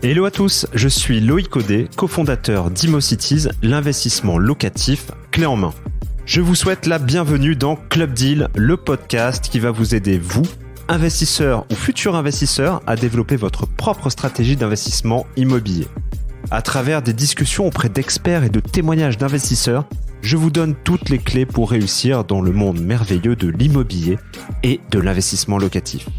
Hello à tous, je suis Loïc Audet, cofondateur d'ImoCities, l'investissement locatif clé en main. Je vous souhaite la bienvenue dans Club Deal, le podcast qui va vous aider, vous, investisseurs ou futurs investisseurs, à développer votre propre stratégie d'investissement immobilier. À travers des discussions auprès d'experts et de témoignages d'investisseurs, je vous donne toutes les clés pour réussir dans le monde merveilleux de l'immobilier et de l'investissement locatif.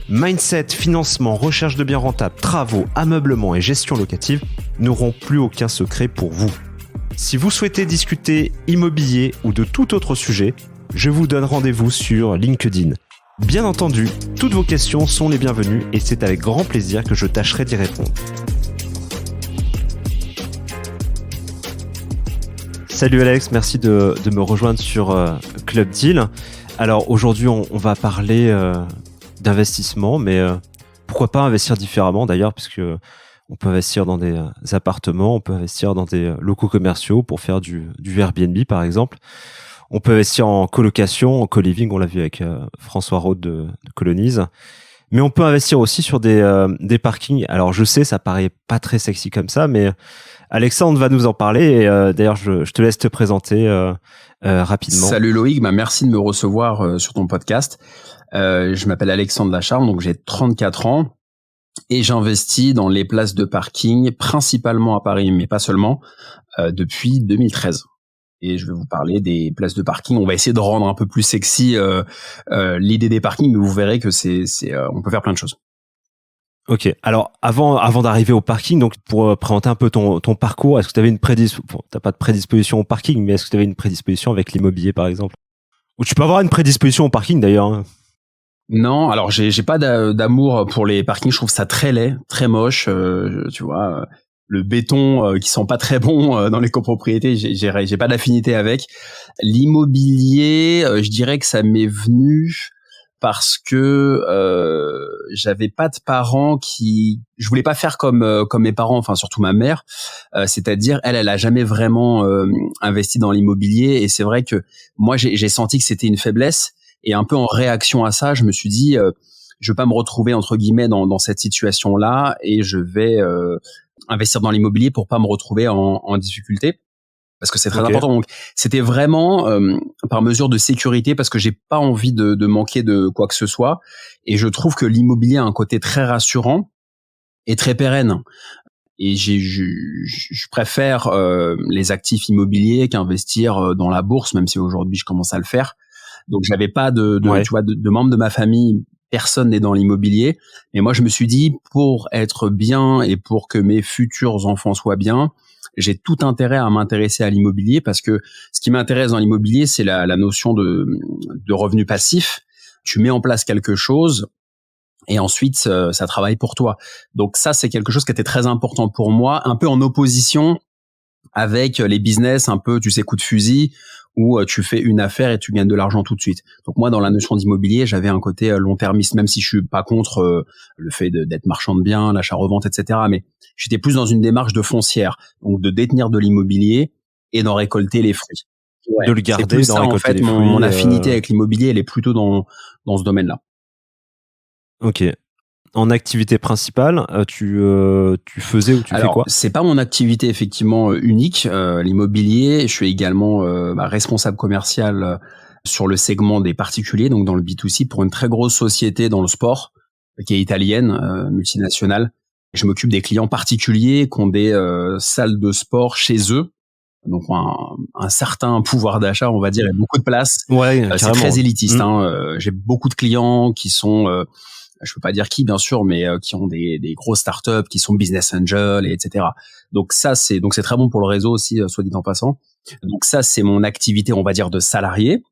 Mindset, financement, recherche de biens rentables, travaux, ameublement et gestion locative n'auront plus aucun secret pour vous. Si vous souhaitez discuter immobilier ou de tout autre sujet, je vous donne rendez-vous sur LinkedIn. Bien entendu, toutes vos questions sont les bienvenues et c'est avec grand plaisir que je tâcherai d'y répondre. Salut Alex, merci de me rejoindre sur Club Deal. Alors aujourd'hui, on va parler d'investissement, mais pourquoi pas investir différemment d'ailleurs, puisque on peut investir dans des appartements, on peut investir dans des locaux commerciaux pour faire du Airbnb par exemple. On peut investir en colocation, en co-living, on l'a vu avec François Rode de Colonise. Mais on peut investir aussi sur des parkings. Alors je sais, ça paraît pas très sexy comme ça, mais Alexandre va nous en parler. Et d'ailleurs, je te laisse te présenter rapidement. Salut Loïc, merci de me recevoir sur ton podcast. Je m'appelle Alexandre Lacharme, donc j'ai 34 ans et j'investis dans les places de parking, principalement à Paris, mais pas seulement, depuis 2013. Et je vais vous parler des places de parking. On va essayer de rendre un peu plus sexy l'idée des parkings, mais vous verrez que on peut faire plein de choses. Ok. Alors avant d'arriver au parking, donc pour présenter un peu ton parcours, est-ce que tu avais t'as pas de prédisposition au parking, mais est-ce que tu avais une prédisposition avec l'immobilier par exemple? Ou tu peux avoir une prédisposition au parking d'ailleurs, hein. Non, alors j'ai pas d'amour pour les parkings. Je trouve ça très laid, très moche. Tu vois. Le béton qui sent pas très bon dans les copropriétés, j'ai pas d'affinité avec. L'immobilier, je dirais que ça m'est venu parce que j'avais pas de parents je voulais pas faire comme mes parents, enfin surtout ma mère, c'est-à-dire elle a jamais vraiment investi dans l'immobilier et c'est vrai que moi j'ai senti que c'était une faiblesse et un peu en réaction à ça, je me suis dit je veux pas me retrouver entre guillemets dans cette situation-là et je vais investir dans l'immobilier pour pas me retrouver en difficulté parce que c'est très important. Donc c'était vraiment par mesure de sécurité parce que j'ai pas envie de manquer de quoi que ce soit et je trouve que l'immobilier a un côté très rassurant et très pérenne et je préfère les actifs immobiliers qu'investir dans la bourse, même si aujourd'hui je commence à le faire. Donc j'avais pas tu vois de membres de ma famille. Personne n'est dans l'immobilier. Mais moi, je me suis dit, pour être bien et pour que mes futurs enfants soient bien, j'ai tout intérêt à m'intéresser à l'immobilier parce que ce qui m'intéresse dans l'immobilier, c'est la notion de revenu passif. Tu mets en place quelque chose et ensuite, ça travaille pour toi. Donc ça, c'est quelque chose qui était très important pour moi, un peu en opposition avec les business un peu, tu sais, coup de fusil, où tu fais une affaire et tu gagnes de l'argent tout de suite. Donc moi, dans la notion d'immobilier, j'avais un côté long-termiste, même si je suis pas contre le fait d'être marchand de biens, l'achat-revente, etc. Mais j'étais plus dans une démarche de foncière, donc de détenir de l'immobilier et d'en récolter les fruits. Ouais, de le garder, c'est plus ça, en fait, mon affinité avec l'immobilier, elle est plutôt dans ce domaine-là. Ok. En activité principale, tu faisais ou tu fais quoi? C'est pas mon activité effectivement unique, l'immobilier. Je suis également responsable commercial sur le segment des particuliers, donc dans le B2C pour une très grosse société dans le sport qui est italienne, multinationale. Je m'occupe des clients particuliers qui ont des salles de sport chez eux, donc un certain pouvoir d'achat, on va dire, et beaucoup de place. Ouais, c'est très élitiste. J'ai beaucoup de clients qui sont je peux pas dire qui, bien sûr, mais qui ont des grosses startups, qui sont business angels, etc. Donc c'est très bon pour le réseau aussi, soit dit en passant. Donc ça, c'est mon activité, on va dire, de salarié.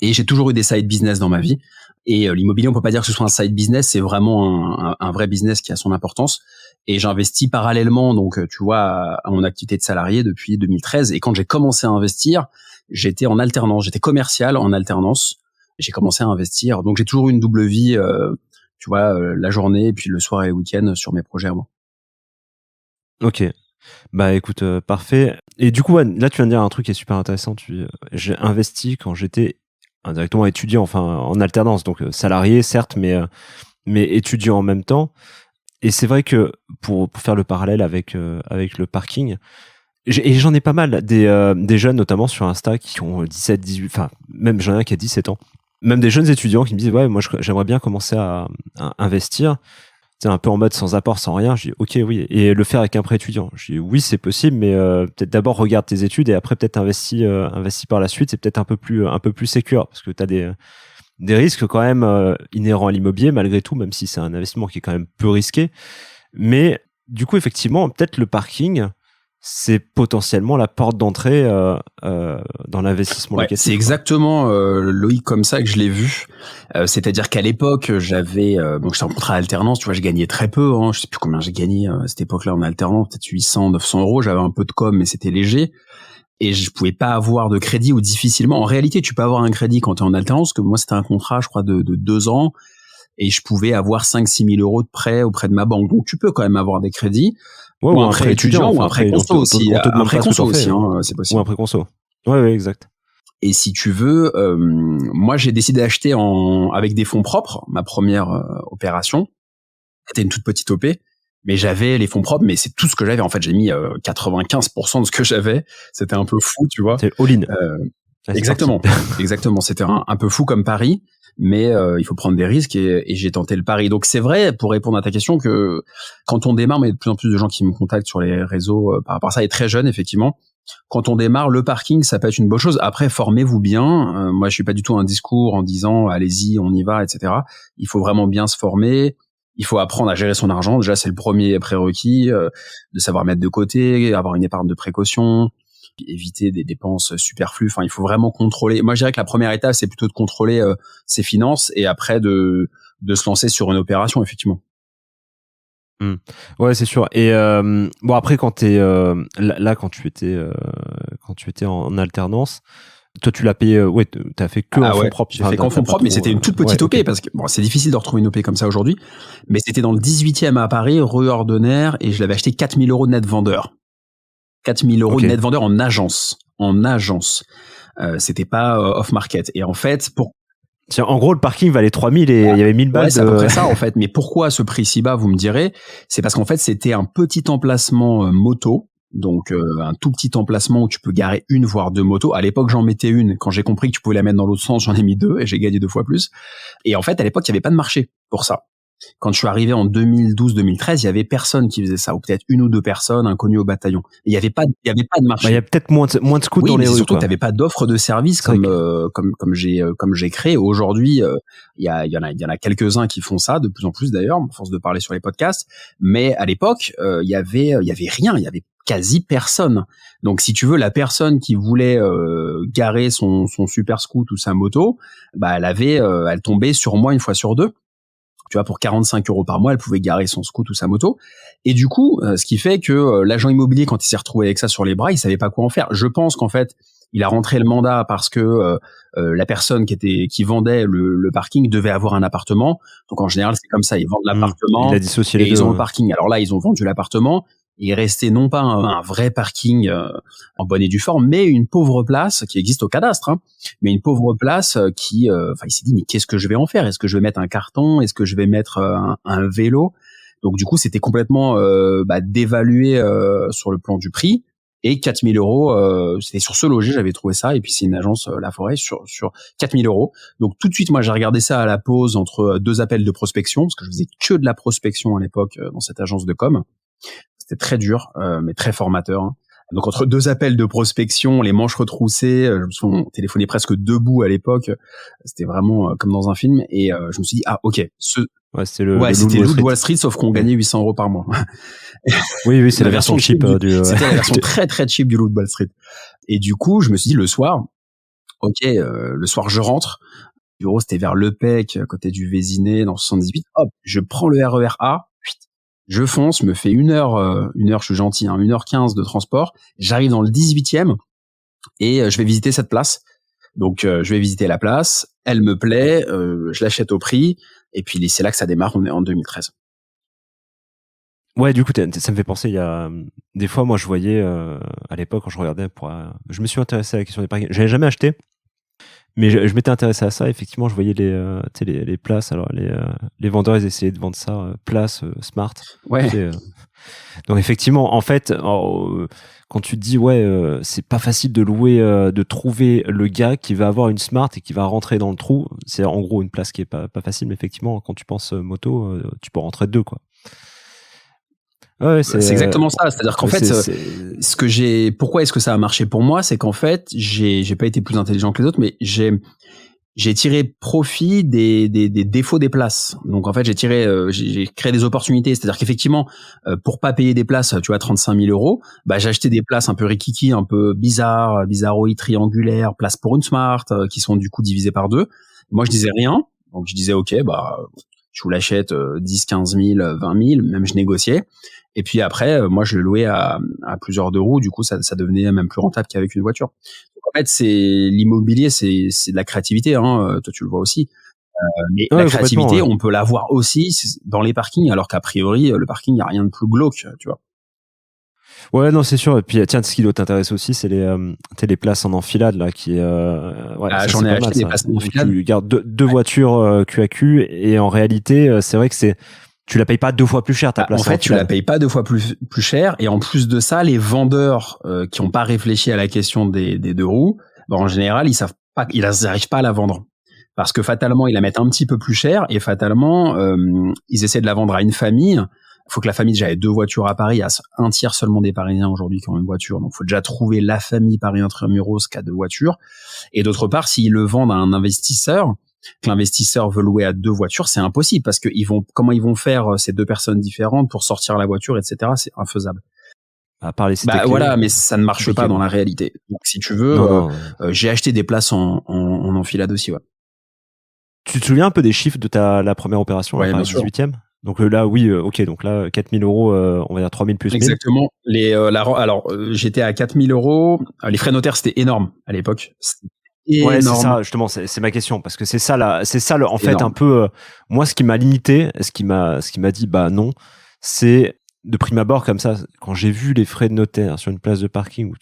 Et j'ai toujours eu des side business dans ma vie. Et l'immobilier, on peut pas dire que ce soit un side business, c'est vraiment un vrai business qui a son importance. Et j'investis parallèlement, donc tu vois, à mon activité de salarié depuis 2013. Et quand j'ai commencé à investir, j'étais en alternance, j'étais commercial en alternance. J'ai commencé à investir, donc j'ai toujours eu une double vie. Tu vois, la journée et puis le soir et le week-end sur mes projets à moi. Ok. Bah écoute, parfait. Et du coup, là tu viens de dire un truc qui est super intéressant. J'ai investi quand j'étais indirectement étudiant, enfin en alternance, donc salarié certes, mais étudiant en même temps. Et c'est vrai que pour faire le parallèle avec le parking, et j'en ai pas mal des jeunes notamment sur Insta qui ont 17, 18, enfin même j'en ai un qui a 17 ans. Même des jeunes étudiants qui me disent ouais, moi j'aimerais bien commencer à investir. C'est un peu en mode sans apport, sans rien. Je dis ok, oui, et le faire avec un prêt étudiant. Je dis oui, c'est possible, mais peut-être d'abord regarde tes études et après peut-être investis par la suite. C'est peut-être un peu plus sécure parce que t'as des risques quand même inhérents à l'immobilier malgré tout, même si c'est un investissement qui est quand même peu risqué. Mais du coup, effectivement, peut-être le parking, c'est potentiellement la porte d'entrée dans l'investissement locatif. C'est exactement Loïc comme ça que je l'ai vu. C'est-à-dire qu'à l'époque, j'avais donc j'étais en contrat alternance, tu vois, je gagnais très peu, hein, je sais plus combien j'ai gagné à cette époque-là en alternance, peut-être 800, 900 euros. J'avais un peu de com, mais c'était léger. Et je pouvais pas avoir de crédit ou difficilement. En réalité, tu peux avoir un crédit quand tu es en alternance, parce que moi, c'était un contrat, je crois, de 2 ans. Et je pouvais avoir 5-6 000 euros de prêt auprès de ma banque. Donc, tu peux quand même avoir des crédits. Ouais, ou un prêt étudiant, ou un prêt conso aussi. Un prêt conso aussi, c'est possible. Ou un prêt conso. Ouais, exact. Et si tu veux, moi, j'ai décidé d'acheter avec des fonds propres, ma première opération. C'était une toute petite OP. Mais j'avais les fonds propres, mais c'est tout ce que j'avais. En fait, j'ai mis 95% de ce que j'avais. C'était un peu fou, tu vois. C'est all-in. Exactement. Exactement. C'était un peu fou comme pari, mais il faut prendre des risques et j'ai tenté le pari. Donc c'est vrai, pour répondre à ta question, que quand on démarre, mais il y a de plus en plus de gens qui me contactent sur les réseaux par rapport à ça, et très jeunes, effectivement. Quand on démarre, le parking, ça peut être une bonne chose. Après, formez-vous bien. Moi, je suis pas du tout un discours en disant allez-y, on y va, etc. Il faut vraiment bien se former. Il faut apprendre à gérer son argent. Déjà, c'est le premier prérequis, de savoir mettre de côté, avoir une épargne de précaution, éviter des dépenses superflues. Enfin, il faut vraiment contrôler. Moi, je dirais que la première étape, c'est plutôt de contrôler ses finances et après de se lancer sur une opération, effectivement. Ouais, c'est sûr. Et bon, après, quand t'es là, quand tu étais en alternance, toi, tu l'as payé. Ouais, t'as fait que en fonds propres. J'ai fait qu'en fonds propres, mais c'était une toute petite OP parce que bon, c'est difficile de retrouver une OP comme ça aujourd'hui. Mais c'était dans le 18e à Paris, rue Ordonnaire, et je l'avais acheté 4 000 euros net vendeur. 4 000 euros net vendeur en agence. C'était pas off market. Et en fait, en gros, le parking valait 3 000 et il y avait 1000 balles. Ouais, c'est à peu près ça, en fait. Mais pourquoi ce prix si bas, vous me direz? C'est parce qu'en fait, c'était un petit emplacement moto. Donc, un tout petit emplacement où tu peux garer une, voire 2 motos. À l'époque, j'en mettais une. Quand j'ai compris que tu pouvais la mettre dans l'autre sens, j'en ai mis 2 et j'ai gagné 2 fois plus. Et en fait, à l'époque, il n'y avait pas de marché pour ça. Quand je suis arrivé en 2012-2013, il y avait personne qui faisait ça, ou peut-être 1 ou 2 personnes inconnues au bataillon. Il y avait pas de marché. Il y a peut-être moins de scouts dans les rues. Surtout, tu n'avais pas d'offre de service comme j'ai créé. Aujourd'hui, il y en a quelques-uns qui font ça, de plus en plus d'ailleurs, à force de parler sur les podcasts. Mais à l'époque, il y avait rien, il y avait quasi personne. Donc, si tu veux, la personne qui voulait garer son super scoot ou sa moto, bah elle tombait sur moi une fois sur 2. Tu vois, pour 45 euros par mois, elle pouvait garer son scoot ou sa moto. Et du coup, ce qui fait que l'agent immobilier, quand il s'est retrouvé avec ça sur les bras, il savait pas quoi en faire. Je pense qu'en fait, il a rentré le mandat parce que la personne qui vendait le parking devait avoir un appartement. Donc en général, c'est comme ça, ils vendent l'appartement il a dissocié les et deux, ils ont le parking. Alors là, ils ont vendu l'appartement. Il restait non pas un vrai parking en bonne et due forme, mais une pauvre place qui existe au cadastre, hein, mais une pauvre place qui, il s'est dit mais qu'est-ce que je vais en faire? Est-ce que je vais mettre un carton? Est-ce que je vais mettre un vélo? Donc du coup, c'était complètement dévalué sur le plan du prix. Et 4 000 euros, c'était sur ce loger, j'avais trouvé ça. Et puis c'est une agence La Forêt sur 4 000 euros. Donc tout de suite, moi j'ai regardé ça à la pause entre 2 appels de prospection, parce que je faisais que de la prospection à l'époque dans cette agence de com. C'était très dur, mais très formateur. Hein. Donc entre 2 appels de prospection, les manches retroussées, je me souviens, on téléphonait presque debout à l'époque. C'était vraiment comme dans un film. Et je me suis dit ok, c'était c'était Loup de Wall Street, sauf qu'on gagnait 800 euros par mois. Oui, c'est la version cheap C'était la version très très cheap du Loup de Wall Street. Et du coup, je me suis dit le soir, le soir je rentre. Le bureau c'était vers Le Pec, à côté du Vésinet, dans 78. Hop, je prends le RER A. Je fonce, me fais 1 heure, je suis gentil, 1h15 de transport. J'arrive dans le 18e et je vais visiter cette place. Donc, je vais visiter la place. Elle me plaît, je l'achète au prix. Et puis, c'est là que ça démarre. On est en 2013. Ouais, du coup, ça me fait penser, il y a des fois, moi, je voyais à l'époque quand je regardais, je me suis intéressé à la question des parkings. J'avais jamais acheté, Mais je m'étais intéressé à ça. Effectivement, je voyais les places. Alors, les vendeurs, ils essayaient de vendre ça, place, smart. Ouais. Donc, effectivement, en fait, quand tu te dis, c'est pas facile de louer, de trouver le gars qui va avoir une smart et qui va rentrer dans le trou. C'est en gros une place qui est pas facile, mais effectivement, quand tu penses moto, tu peux rentrer deux, quoi. Ouais, c'est exactement ça. C'est-à-dire qu'en fait, pourquoi est-ce que ça a marché pour moi, c'est qu'en fait, j'ai pas été plus intelligent que les autres, mais j'ai tiré profit des défauts des places. Donc en fait, j'ai créé des opportunités. C'est-à-dire qu'effectivement, pour pas payer des places, tu vois, 35 000 euros, bah j'ai acheté des places un peu rikiki, un peu bizarroïdes, triangulaires, places pour une smart, qui sont du coup divisées par deux. Moi, je disais rien. Donc je disais ok, bah je vous l'achète 10, 15 000, 20 000, même je négociais. Et puis après, moi, je le louais à plusieurs d'euros. Du coup, ça devenait même plus rentable qu'avec une voiture. Donc, en fait, l'immobilier, c'est de la créativité. Hein. Toi, tu le vois aussi. Mais la créativité, on peut l'avoir aussi dans les parkings, alors qu'a priori, le parking, il n'y a rien de plus glauque, tu vois. Ouais, non, c'est sûr. Et puis, tiens, ce qui doit t'intéresser aussi, c'est les places en enfilade, là, qui j'en ai acheté des places en enfilade. Tu gardes deux voitures cul à cul, et en réalité, c'est vrai que tu la payes pas deux fois plus cher, ta place. En fait, tu la payes pas deux fois plus cher, et en plus de ça, les vendeurs qui ont pas réfléchi à la question des deux roues, en général, ils n'arrivent pas à la vendre. Parce que fatalement, ils la mettent un petit peu plus cher, et fatalement, ils essaient de la vendre à une famille. Il faut que la famille déjà ait deux voitures à Paris. Il y a un tiers seulement des Parisiens aujourd'hui qui ont une voiture. Donc, il faut déjà trouver la famille Paris Intramuros qui a deux voitures. Et d'autre part, s'ils le vendent à un investisseur, que l'investisseur veut louer à deux voitures, c'est impossible parce que comment ils vont faire ces deux personnes différentes pour sortir la voiture, etc. C'est infaisable. À part les voilà, mais ça ne marche pas dans la réalité. Donc, si tu veux, j'ai acheté des places en enfilade aussi, ouais. Tu te souviens un peu des chiffres de la première opération, ouais, la 18e? Donc là, oui, ok, donc là, 4 000 euros, on va dire 3 000 plus 1000. Exactement. J'étais à 4 000 euros. Les frais notaires, c'était énorme à l'époque. Ouais, c'est ça, justement, c'est ma question, parce que c'est ça, en fait, énorme. Un peu, moi, ce qui m'a limité, ce qui m'a dit, bah non, c'est de prime abord, comme ça, quand j'ai vu les frais de notaire sur une place de parking où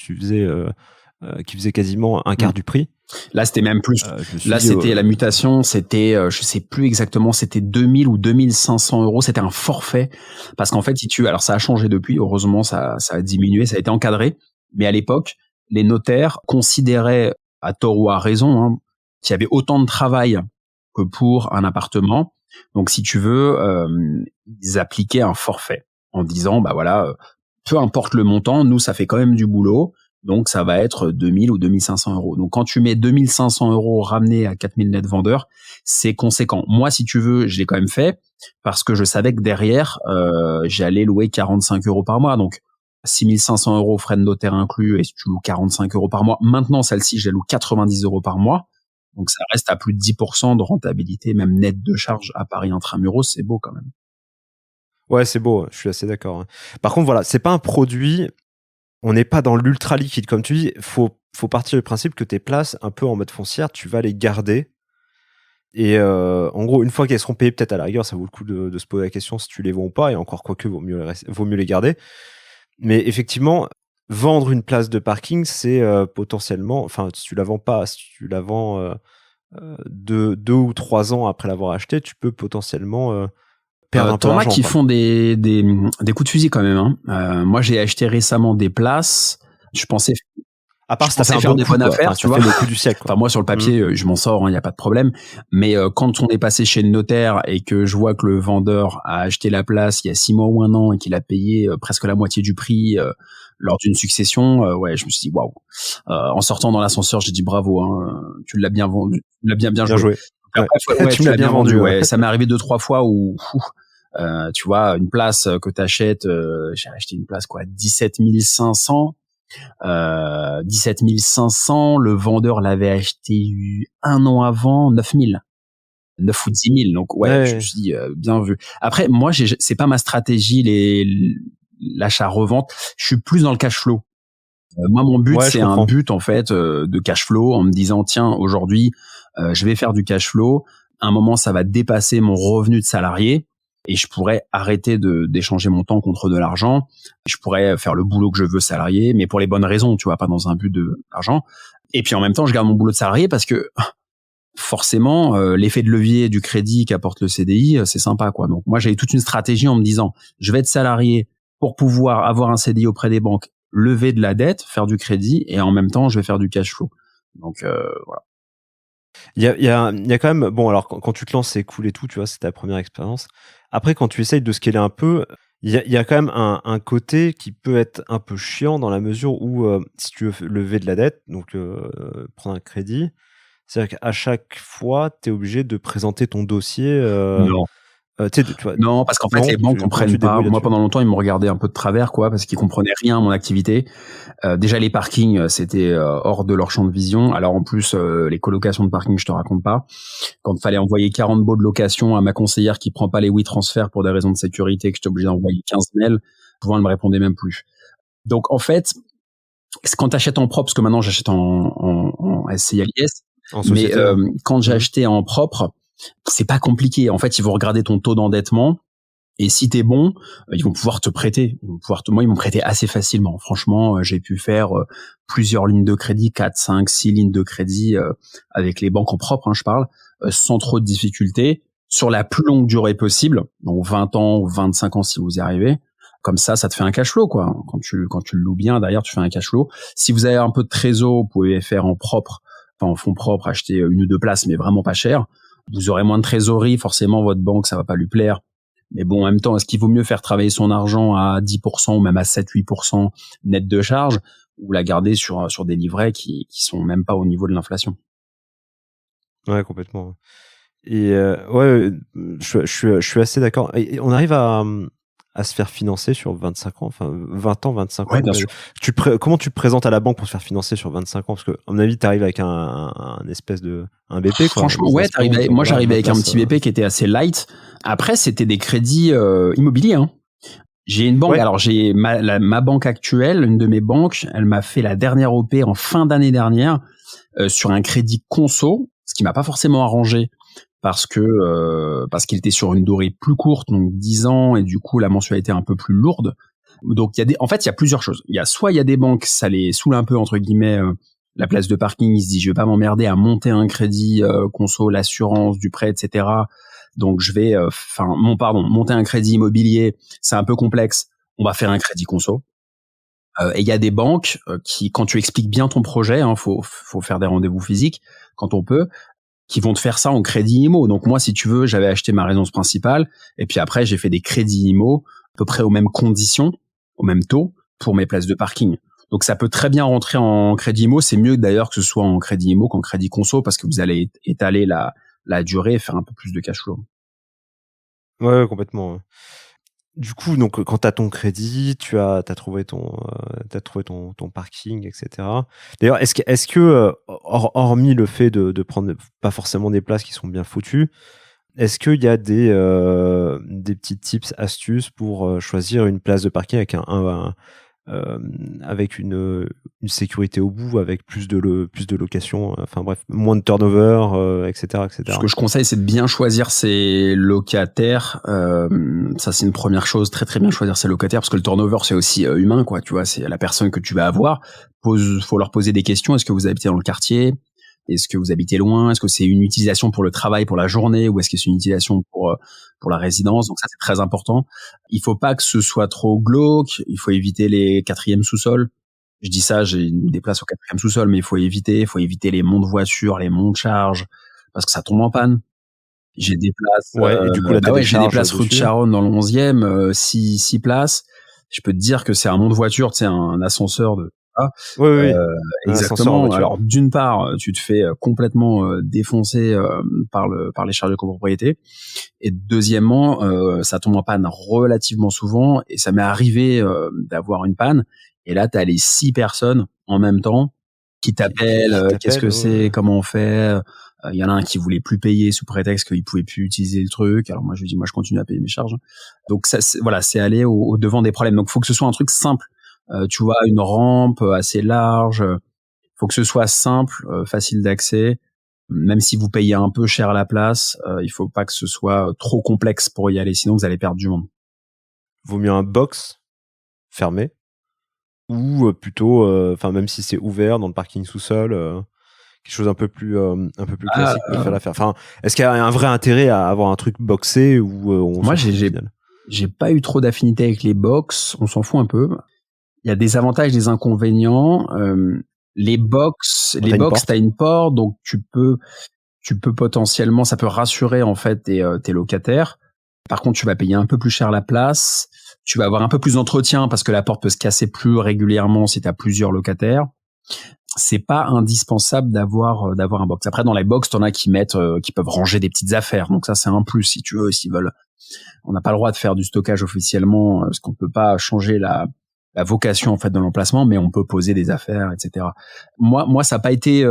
qui faisait quasiment un quart du prix. Là, c'était même plus. Là, c'était la mutation, c'était, je sais plus exactement, c'était 2000 ou 2500 euros. C'était un forfait. Parce qu'en fait, alors ça a changé depuis. Heureusement, ça a diminué, ça a été encadré. Mais à l'époque, les notaires considéraient, à tort ou à raison, hein, qu'il y avait autant de travail que pour un appartement. Donc, si tu veux, ils appliquaient un forfait en disant, bah voilà, peu importe le montant, nous, ça fait quand même du boulot. Donc, ça va être 2000 ou 2500 euros. Donc, quand tu mets 2500 euros ramenés à 4000 net vendeurs, c'est conséquent. Moi, si tu veux, je l'ai quand même fait parce que je savais que derrière, j'allais louer 45 euros par mois. Donc, 6500 euros frais de notaire inclus et si tu loues 45 euros par mois. Maintenant, celle-ci, je la loue 90 euros par mois. Donc, ça reste à plus de 10% de rentabilité, même net de charge à Paris Intramuros. C'est beau quand même. Ouais, c'est beau. Je suis assez d'accord. Par contre, voilà, c'est pas un produit... On n'est pas dans l'ultra liquide, comme tu dis. Faut partir du principe que tes places, un peu en mode foncière, tu vas les garder. Et en gros, une fois qu'elles seront payées, peut-être à la rigueur, ça vaut le coup de se poser la question si tu les vends ou pas. Et encore quoique, vaut mieux les garder. Mais effectivement, vendre une place de parking, c'est potentiellement, enfin, si tu la vends pas, si tu la vends 2 ou 3 ans après l'avoir acheté, tu peux potentiellement perdre un peu d'argent. T'en as qui font des coups de fusil quand même. Hein. Moi, j'ai acheté récemment des places. Je pensais. À part si t'as fait faire des bonnes affaires, tu vois. Le coup du siècle. Enfin, moi, sur le papier, je m'en sors, il n'y a pas de problème. Mais quand on est passé chez le notaire et que je vois que le vendeur a acheté la place il y a 6 mois ou 1 an et qu'il a payé presque la moitié du prix lors d'une succession, je me suis dit waouh. En sortant dans l'ascenseur, j'ai dit bravo, hein, tu l'as bien vendu, tu l'as bien joué. Après, tu l'as bien vendu. Ouais. Ça m'est arrivé 2-3 fois où, tu vois, une place que t'achètes, j'ai acheté une place 17 500. 17 500, le vendeur l'avait acheté 1 an avant 9 000. 9 ou 10 000. Donc, je me suis dit, bien vu. Après, moi, c'est pas ma stratégie, l'achat-revente. Je suis plus dans le cash flow. Moi, mon but, c'est un but, en fait, de cash flow en me disant, tiens, aujourd'hui, je vais faire du cash flow. À un moment, ça va dépasser mon revenu de salarié. Et je pourrais arrêter d'échanger mon temps contre de l'argent. Je pourrais faire le boulot que je veux salarié, mais pour les bonnes raisons, tu vois, pas dans un but d'argent. Et puis en même temps, je garde mon boulot de salarié parce que forcément, l'effet de levier du crédit qu'apporte le CDI, c'est sympa, quoi. Donc moi, j'avais toute une stratégie en me disant, je vais être salarié pour pouvoir avoir un CDI auprès des banques, lever de la dette, faire du crédit, et en même temps, je vais faire du cash flow. Donc voilà. Il y a quand même, bon, alors quand tu te lances, c'est cool et tout, tu vois, c'est ta première expérience. Après, quand tu essayes de scaler un peu, il y a quand même un côté qui peut être un peu chiant dans la mesure où, si tu veux lever de la dette, donc prendre un crédit, c'est-à-dire qu'à chaque fois, tu es obligé de présenter ton dossier. Non. Tu sais, tu vois, Non, parce qu'en fait, non, les banques comment tu comprennent te pas. débrouilles Moi, là-dessus? pendant longtemps, ils me regardaient un peu de travers, quoi, parce qu'ils comprenaient rien à mon activité. Déjà, les parkings, c'était hors de leur champ de vision. Alors, en plus, les colocations de parking, je te raconte pas. Quand il fallait envoyer 40 baux de location à ma conseillère qui prend pas les transferts pour des raisons de sécurité, que j'étais obligé d'envoyer 15 mails, souvent, elle me répondait même plus. Donc, en fait, quand tu achètes en propre, parce que maintenant, j'achète en SCI LIS, En mais société, hein. quand j'ai Mhm. acheté en propre, c'est pas compliqué. En fait, ils vont regarder ton taux d'endettement. Et si t'es bon, ils vont pouvoir te prêter. Moi, ils m'ont prêté assez facilement. Franchement, j'ai pu faire plusieurs lignes de crédit, 4, 5, 6 lignes de crédit avec les banques en propre, hein, je parle, sans trop de difficultés, sur la plus longue durée possible, donc 20 ans ou 25 ans si vous y arrivez. Comme ça te fait un cash flow, quoi. Quand tu le loues bien, derrière, tu fais un cash flow. Si vous avez un peu de trésor, vous pouvez faire en propre, enfin en fonds propres, acheter une ou deux places, mais vraiment pas cher. Vous aurez moins de trésorerie, forcément, votre banque, ça va pas lui plaire. Mais bon, en même temps, est-ce qu'il vaut mieux faire travailler son argent à 10% ou même à 7-8% net de charge, ou la garder sur des livrets qui sont même pas au niveau de l'inflation? Ouais, complètement. Et ouais, je suis assez d'accord. Et on arrive à se faire financer sur 25 ans, enfin 20 ans, 25 Ouais, ans. bien sûr. Comment tu te présentes à la banque pour se faire financer sur 25 ans? Parce que, à mon avis, tu arrives avec un espèce de un BP, quoi, un Franchement, ouais, business plan, en disant, moi voilà, j'arrivais ma avec un place. petit BP qui était assez light. Après, c'était des crédits immobiliers, hein. J'ai une banque, Ouais, alors j'ai ma banque actuelle, une de mes banques, elle m'a fait la dernière OP en fin d'année dernière sur un crédit conso, ce qui m'a pas forcément arrangé parce qu'il était sur une durée plus courte, donc 10 ans, et du coup la mensualité est un peu plus lourde. Donc en fait, il y a plusieurs choses. Il y a des banques, ça les saoule un peu entre guillemets la place de parking. Ils se disent, je vais pas m'emmerder à monter un crédit conso, l'assurance du prêt, etc. Donc je vais, monter un crédit immobilier, c'est un peu complexe. On va faire un crédit conso. Et il y a des banques qui, quand tu expliques bien ton projet, hein, faut faire des rendez-vous physiques quand on peut, qui vont te faire ça en crédit IMO. Donc moi, si tu veux, j'avais acheté ma résidence principale et puis après j'ai fait des crédits IMO à peu près aux mêmes conditions, au même taux pour mes places de parking. Donc ça peut très bien rentrer en crédit IMO. C'est mieux d'ailleurs que ce soit en crédit IMO qu'en crédit conso parce que vous allez étaler la durée et faire un peu plus de cash flow. ouais, complètement. Ouais. Du coup, donc, quand tu as ton crédit, t'as trouvé ton parking, etc. D'ailleurs, est-ce que hormis le fait de prendre pas forcément des places qui sont bien foutues, est-ce qu'il y a des petits tips, astuces pour choisir une place de parking avec une sécurité au bout, avec plus de location, enfin bref, moins de turnover, etc., Ce etc. que je conseille, c'est de bien choisir ses locataires. Ça, c'est une première chose. Très très bien choisir ses locataires parce que le turnover, c'est aussi humain, quoi. Tu vois, c'est la personne que tu vas avoir. Faut leur poser des questions. Est-ce que vous habitez dans le quartier? Est-ce que vous habitez loin? Est-ce que c'est une utilisation pour le travail, pour la journée, ou est-ce que c'est une utilisation pour la résidence? Donc ça, c'est très important. Il faut pas que ce soit trop glauque. Il faut éviter les quatrièmes sous-sols. Je dis ça, j'ai des places au quatrième sous-sol, mais il faut éviter. Il faut éviter les monts de voitures, les monts de charge, parce que ça tombe en panne. J'ai des places, Ouais, et du coup, là, tu as des j'ai des charges places rue de dessus. Charonne dans le 11e, 6 places. Je peux te dire que c'est un mont de voiture, tu sais, un ascenseur de ah, Oui, oui, oui. heu, Un ascenseur en exactement. voiture. Alors d'une part, tu te fais complètement défoncer par les charges de copropriété, et deuxièmement, ça tombe en panne relativement souvent, et ça m'est arrivé d'avoir une panne, et là, tu as les 6 personnes en même temps qui t'appellent, Qui qu'est-ce t'appelle, que ouais. c'est, comment on fait? Il y en a un qui voulait plus payer sous prétexte qu'il pouvait plus utiliser le truc. Alors moi, je lui dis, moi, je continue à payer mes charges. Donc ça, voilà, c'est aller au devant des problèmes. Donc il faut que ce soit un truc simple. Tu vois, une rampe assez large. Faut que ce soit simple, facile d'accès. Même si vous payez un peu cher la place, il faut pas que ce soit trop complexe pour y aller, sinon vous allez perdre du monde. Vaut mieux un box fermé ou plutôt, enfin, même si c'est ouvert dans le parking sous-sol, quelque chose un peu plus classique peut faire l'affaire. Enfin, est-ce qu'il y a un vrai intérêt à avoir un truc boxé ou moi j'ai pas eu trop d'affinité avec les box, on s'en fout un peu. Il y a des avantages, des inconvénients. Les box, t'as une porte, donc tu peux potentiellement, ça peut rassurer en fait tes locataires. Par contre, tu vas payer un peu plus cher la place. Tu vas avoir un peu plus d'entretien parce que la porte peut se casser plus régulièrement si tu as plusieurs locataires. C'est pas indispensable d'avoir un box. Après, dans les box, t'en as qui peuvent ranger des petites affaires. Donc ça, c'est un plus si tu veux, s'ils veulent. On n'a pas le droit de faire du stockage officiellement parce qu'on peut pas changer la vocation en fait de l'emplacement, mais on peut poser des affaires, etc. Moi, ça a pas été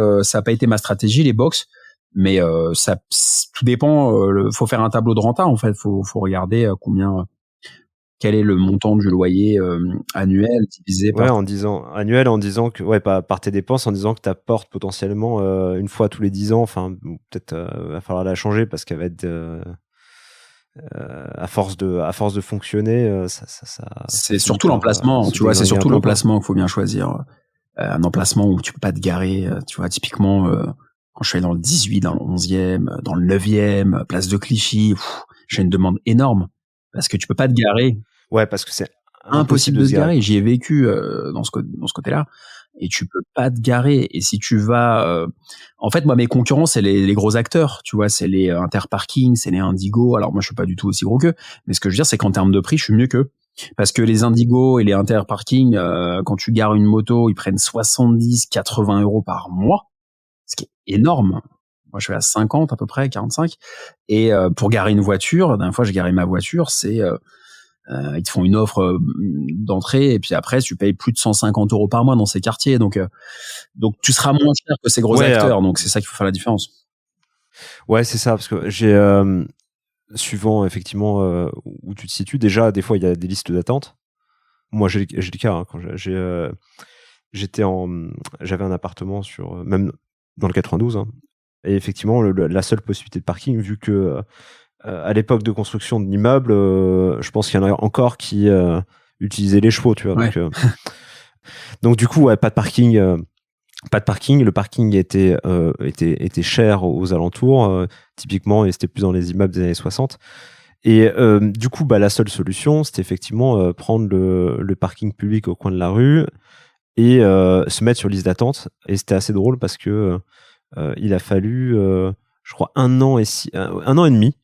ma stratégie les box. Mais ça tout dépend. Faut faire un tableau de renta en fait. Faut regarder quel est le montant du loyer annuel divisé par en disant que par tes dépenses, en disant que ta porte potentiellement une fois tous les 10 ans. Enfin, peut-être va falloir la changer parce qu'elle va être à force de fonctionner. C'est surtout l'emplacement. Tu vois, c'est surtout l'emplacement qu'il faut bien choisir. Un emplacement où tu peux pas te garer. Tu vois, typiquement. Quand je suis allé dans le 18, dans le 11e, dans le 9e, place de Clichy, j'ai une demande énorme parce que tu peux pas te garer. Ouais, parce que c'est impossible de se garer. J'y ai vécu dans ce côté-là et tu peux pas te garer. Et si tu vas, en fait, moi mes concurrents c'est les gros acteurs, tu vois, c'est les Interparking, c'est les Indigo. Alors moi je suis pas du tout aussi gros qu'eux, mais ce que je veux dire c'est qu'en termes de prix, je suis mieux qu'eux. Parce que les Indigo et les Interparking, quand tu gares une moto, ils prennent 70-80 € par mois. Ce qui est énorme. Moi, je suis à 50 à peu près, 45. Et pour garer une voiture, la dernière fois, j'ai garé ma voiture, ils te font une offre d'entrée et puis après, tu payes plus de 150 € par mois dans ces quartiers. Donc tu seras moins cher que ces gros acteurs. Donc, c'est ça qu'il faut faire la différence. Ouais, c'est ça. Parce que j'ai, suivant effectivement où tu te situes, déjà, des fois, il y a des listes d'attente. Moi, j'ai le cas. Hein, quand j'avais un appartement même dans le 92, hein. Et effectivement, la seule possibilité de parking, vu que à l'époque de construction de l'immeuble, je pense qu'il y en a encore qui utilisaient les chevaux, tu vois. Ouais. Donc du coup, pas de parking. Pas de parking. Le parking était cher aux alentours, typiquement, et c'était plus dans les immeubles des années 60. Et du coup, la seule solution, c'était effectivement prendre le parking public au coin de la rue et se mettre sur liste d'attente. Et c'était assez drôle parce que il a fallu, je crois, un an et demi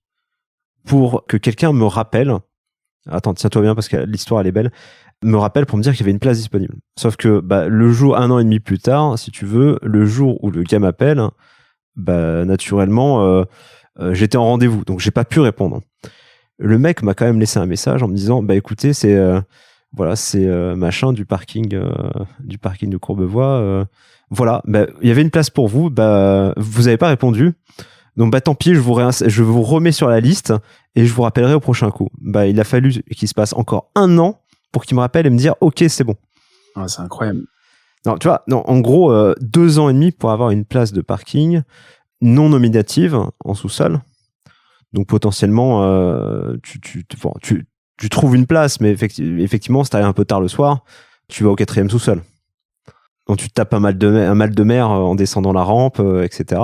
pour que quelqu'un me rappelle. Attends, tiens-toi bien parce que l'histoire elle est belle. Me rappelle pour me dire qu'il y avait une place disponible. Sauf que le jour, un an et demi plus tard, si tu veux, le jour où le gars m'appelle, naturellement, j'étais en rendez-vous, donc j'ai pas pu répondre. Le mec m'a quand même laissé un message en me disant, écoutez, c'est machin du parking de Courbevoie. Voilà, il y avait une place pour vous, vous avez pas répondu. Donc tant pis, je vous remets sur la liste et je vous rappellerai au prochain coup. Il a fallu qu'il se passe encore un an pour qu'il me rappelle et me dire OK, c'est bon. Ah, c'est incroyable. Non, tu vois, en gros 2 ans et demi pour avoir une place de parking non nominative en sous-sol. Donc potentiellement tu trouves une place, mais effectivement, si t'arrives un peu tard le soir, tu vas au 4e sous-sol. Donc tu te tapes un mal de mer en descendant la rampe, etc.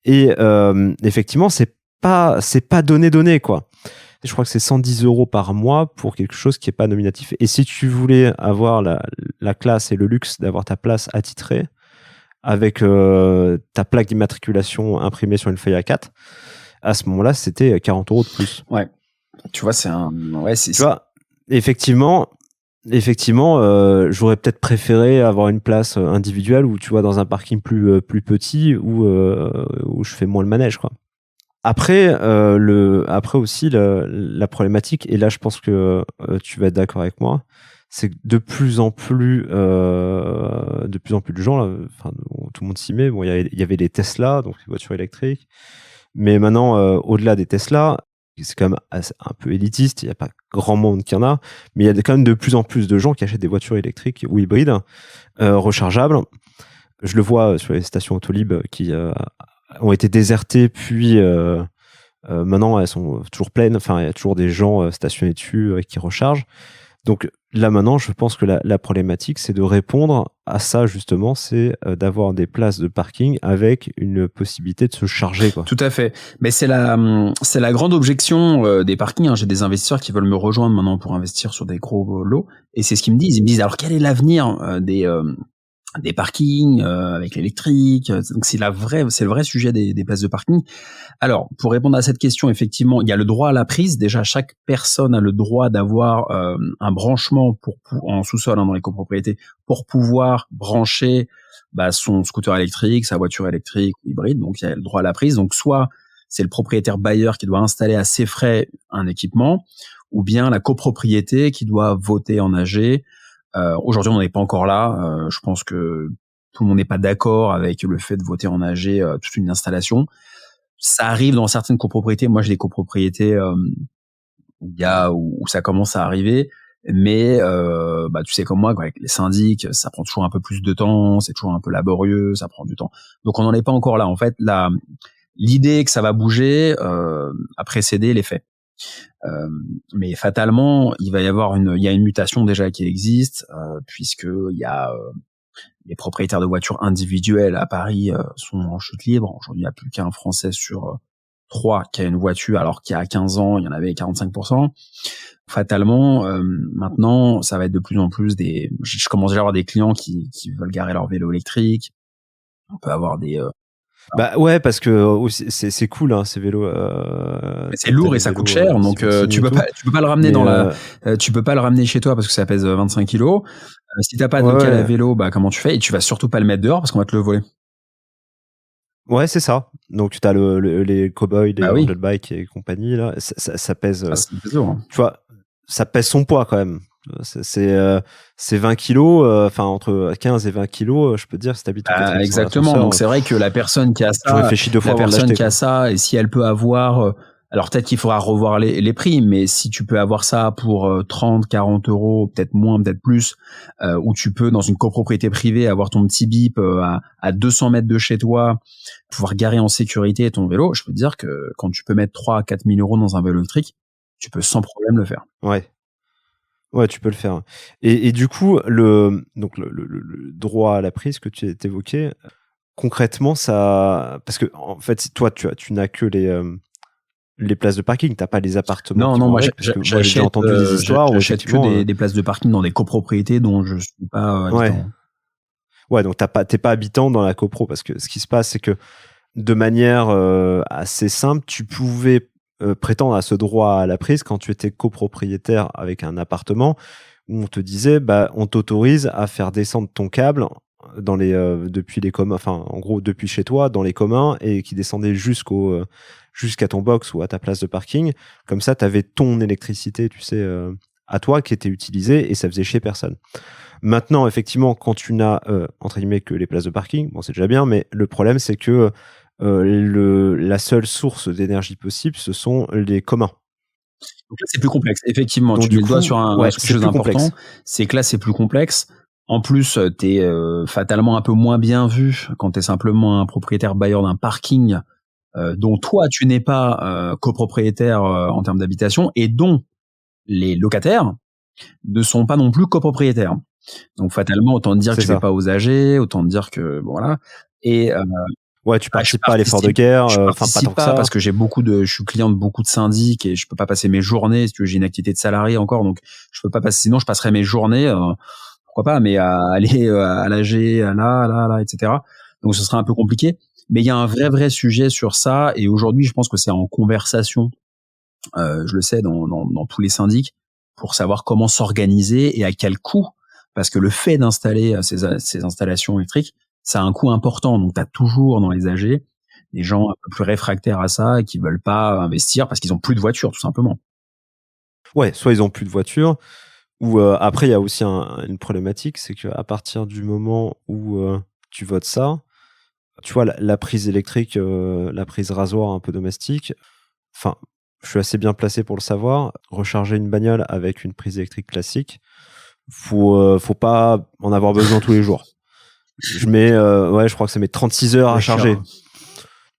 Et effectivement, c'est pas donné quoi. Je crois que c'est 110 € par mois pour quelque chose qui est pas nominatif. Et si tu voulais avoir la classe et le luxe d'avoir ta place attitrée avec ta plaque d'immatriculation imprimée sur une feuille A4, à ce moment-là, c'était 40 € de plus. Ouais. Tu vois, tu vois, effectivement, j'aurais peut-être préféré avoir une place individuelle ou tu vois dans un parking plus petit où je fais moins le manège quoi. Après aussi la problématique, et là je pense que tu vas être d'accord avec moi, c'est que de plus en plus de gens là, tout le monde s'y met. Bon, il y avait les Tesla, donc les voitures électriques, mais maintenant au-delà des Tesla, c'est quand même un peu élitiste, il n'y a pas grand monde qui en a, mais il y a quand même de plus en plus de gens qui achètent des voitures électriques ou hybrides rechargeables. Je le vois sur les stations Autolib qui ont été désertées, puis maintenant elles sont toujours pleines, enfin il y a toujours des gens stationnés dessus qui rechargent. Donc là maintenant, je pense que la problématique, c'est de répondre à ça justement, c'est d'avoir des places de parking avec une possibilité de se charger, quoi. Tout à fait. Mais c'est la grande objection des parkings. J'ai des investisseurs qui veulent me rejoindre maintenant pour investir sur des gros lots. Et c'est ce qu'ils me disent. Ils me disent, alors quel est l'avenir des parkings avec l'électrique? Donc c'est le vrai sujet des places de parking. Alors, pour répondre à cette question, effectivement, il y a le droit à la prise. Déjà, chaque personne a le droit d'avoir un branchement en sous-sol, dans les copropriétés, pour pouvoir brancher son scooter électrique, sa voiture électrique ou hybride. Donc, il y a le droit à la prise. Donc, soit c'est le propriétaire bailleur qui doit installer à ses frais un équipement, ou bien la copropriété qui doit voter en AG. Aujourd'hui, on n'en est pas encore là. Je pense que tout le monde n'est pas d'accord avec le fait de voter en AG toute une installation. Ça arrive dans certaines copropriétés. Moi, j'ai des copropriétés où ça commence à arriver, mais tu sais comme moi, quoi, avec les syndics, ça prend toujours un peu plus de temps, c'est toujours un peu laborieux, ça prend du temps. Donc on n'en est pas encore là. En fait, l'idée que ça va bouger a précédé les faits. Mais fatalement, il y a une mutation déjà qui existe, puisque il y a les propriétaires de voitures individuelles à Paris sont en chute libre. Aujourd'hui, il n'y a plus qu'un Français sur 3 qui a une voiture, alors qu'il y a 15 ans, il y en avait 45%. Fatalement, maintenant, ça va être de plus en plus je commence déjà à avoir des clients qui veulent garer leur vélo électrique. On peut avoir des... Ouais, parce que c'est cool, hein, ces vélos. C'est lourd et ça coûte cher, donc tu peux pas le ramener tu peux pas le ramener chez toi parce que ça pèse 25 kilos. Si t'as pas de local à vélo, comment tu fais? Et tu vas surtout pas le mettre dehors parce qu'on va te le voler. Ouais, c'est ça. Donc t'as les cowboys, les road bike et compagnie là, ça pèse. C'est lourd, hein. Tu vois, ça pèse son poids quand même. C'est 20 kilos, entre 15 et 20 kilos, je peux te dire, si t'habites exactement. Donc c'est vrai que la personne qui a ça, réfléchis 2 fois avant de l'acheter, et si elle peut avoir, alors peut-être qu'il faudra revoir les prix, mais si tu peux avoir ça pour 30, 40 euros, peut-être moins, peut-être plus, où tu peux dans une copropriété privée avoir ton petit bip à 200 mètres de chez toi, pouvoir garer en sécurité ton vélo, je peux te dire que quand tu peux mettre 3 à 4 000 euros dans un vélo électrique, tu peux sans problème le faire. Ouais, tu peux le faire. Et du coup, le droit à la prise que tu évoquais, concrètement, ça, parce que en fait, toi, tu n'as que les places de parking, t'as pas les appartements. Non, moi, j'ai entendu des histoires. J'achète que des places de parking dans des copropriétés dont je suis pas habitant. Ouais, donc t'es pas habitant dans la copro, parce que ce qui se passe, c'est que de manière assez simple, tu pouvais prétendre à ce droit à la prise quand tu étais copropriétaire avec un appartement, où on te disait, on t'autorise à faire descendre ton câble depuis les communs, enfin en gros depuis chez toi dans les communs, et qui descendait jusqu'à ton box ou à ta place de parking. Comme ça, t'avais ton électricité, tu sais, à toi, qui était utilisée, et ça faisait chier personne. Maintenant, effectivement, quand tu n'as entre guillemets que les places de parking, bon, c'est déjà bien, mais le problème, c'est que la seule source d'énergie possible, ce sont les communs. Donc là, c'est plus complexe. Effectivement, donc, tu mets le doigt sur quelque chose d'important. C'est que là, c'est plus complexe. En plus, t'es fatalement un peu moins bien vu quand t'es simplement un propriétaire bailleur d'un parking dont toi, tu n'es pas copropriétaire en termes d'habitation, et dont les locataires ne sont pas non plus copropriétaires. Donc fatalement, autant te dire que tu vas pas aux AG, autant te dire que voilà. Et ouais, tu participes pas à l'effort de guerre. Je participe pas parce que je suis client de beaucoup de syndics et je peux pas passer mes journées. Si tu veux, j'ai une activité de salarié encore, donc je peux pas passer. Sinon, je passerais mes journées, pourquoi pas, mais à aller à l'AG, là, etc. Donc ce serait un peu compliqué. Mais il y a un vrai sujet sur ça, et aujourd'hui, je pense que c'est en conversation. Je le sais dans tous les syndics, pour savoir comment s'organiser et à quel coût. Parce que le fait d'installer ces installations électriques, ça a un coût important. Donc, tu as toujours dans les AG des gens un peu plus réfractaires à ça et qui veulent pas investir parce qu'ils ont plus de voiture, tout simplement. Ouais, soit ils ont plus de voiture, ou après, il y a aussi une problématique, c'est qu'à partir du moment où tu votes ça, tu vois, la prise électrique, la prise rasoir un peu domestique, enfin, je suis assez bien placé pour le savoir, recharger une bagnole avec une prise électrique classique, faut pas en avoir besoin tous les jours. Je crois que ça met 36 heures à charger.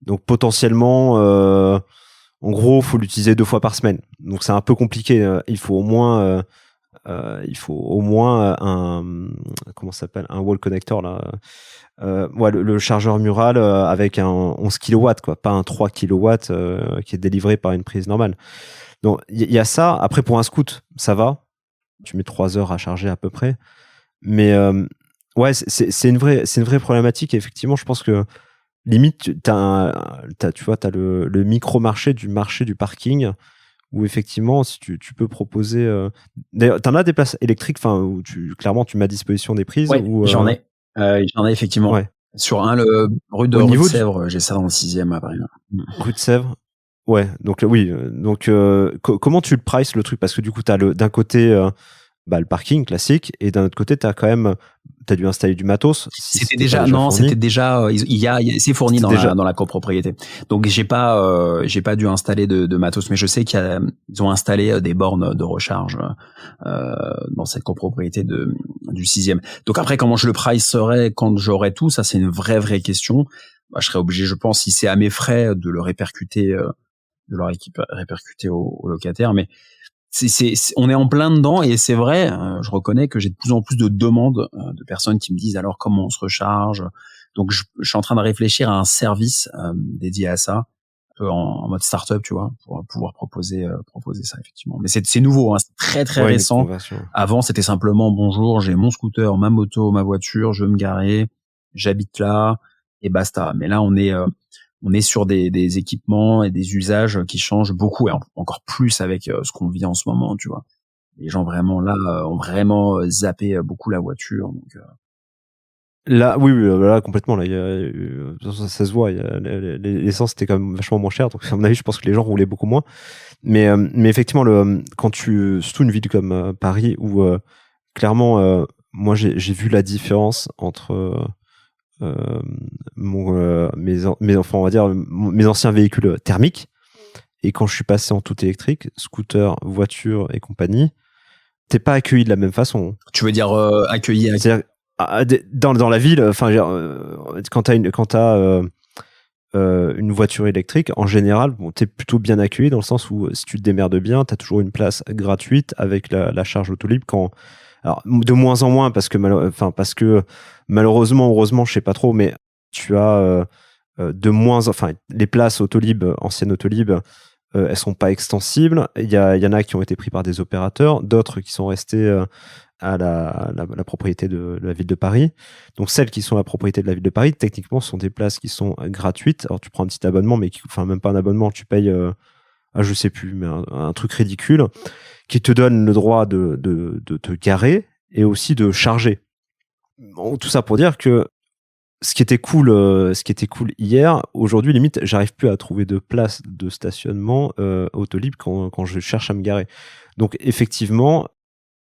Donc potentiellement, en gros, faut l'utiliser 2 fois par semaine. Donc c'est un peu compliqué. Il faut au moins il faut au moins comment ça s'appelle, un wall connector là. Ouais, le chargeur mural avec un 11 kW, quoi, pas un 3 kW qui est délivré par une prise normale. Donc il y a ça. Après, pour un scoot, ça va. Tu mets 3 heures à charger à peu près. Mais ouais, c'est une vraie problématique. Et effectivement, je pense que limite, tu vois, t'as le micro-marché du parking où effectivement, si tu peux proposer. D'ailleurs, t'en as des places électriques, enfin, où clairement, tu mets à disposition des prises. Ouais, ou, j'en ai effectivement. Ouais. Sur le rue de Sèvres, j'ai ça dans le 6e à Paris. Rue de Sèvres. Ouais, donc oui. Donc, comment tu le prices le truc? Parce que du coup, t'as d'un côté le parking classique, et d'un autre côté, t'as dû installer du matos. C'était déjà c'est fourni dans la copropriété. Donc j'ai pas dû installer de matos, mais je sais qu'ils ont installé des bornes de recharge dans cette copropriété du 6e. Donc après, comment je le pricerais quand j'aurai tout, ça c'est une vraie question. Bah, je serais obligé, je pense, si c'est à mes frais, de le répercuter, aux locataires. Mais on est en plein dedans, et c'est vrai, je reconnais que j'ai de plus en plus de demandes de personnes qui me disent alors comment on se recharge. Donc je suis en train de réfléchir à un service dédié à ça, un peu en mode start-up, tu vois, pour pouvoir proposer ça effectivement. Mais c'est nouveau, hein, c'est très récent. Avant, c'était simplement bonjour, j'ai mon scooter, ma moto, ma voiture, je veux me garer, j'habite là et basta. Mais là, on est sur des équipements et des usages qui changent beaucoup, et encore plus avec ce qu'on vit en ce moment, tu vois. Les gens vraiment là ont vraiment zappé beaucoup la voiture. Donc, là, oui, là complètement. Là, ça se voit. L'essence était quand même vachement moins cher, donc à mon avis, je pense que les gens roulaient beaucoup moins. Mais effectivement, surtout une ville comme Paris, où clairement, moi, j'ai vu la différence entre mes anciens véhicules thermiques, et quand je suis passé en tout électrique, scooter, voiture et compagnie, t'es pas accueilli de la même façon. Tu veux dire accueilli dans la ville, enfin, quand t'as une voiture électrique, en général, bon, t'es plutôt bien accueilli, dans le sens où si tu te démerdes bien, t'as toujours une place gratuite avec la charge Autolib. Alors, de moins en moins, parce que malheureusement, heureusement, je sais pas trop, mais tu as les places Autolib, anciennes Autolib, elles sont pas extensibles. Il y en a qui ont été pris par des opérateurs, d'autres qui sont restés à la propriété de la ville de Paris. Donc celles qui sont à la propriété de la ville de Paris, techniquement, sont des places qui sont gratuites. Alors tu prends un petit abonnement, mais même pas un abonnement, tu payes je sais plus, mais un truc ridicule, qui te donne le droit de te garer et aussi de charger. Bon, tout ça pour dire que ce qui était cool hier, aujourd'hui, limite, j'arrive plus à trouver de place de stationnement Autolib quand je cherche à me garer. Donc effectivement,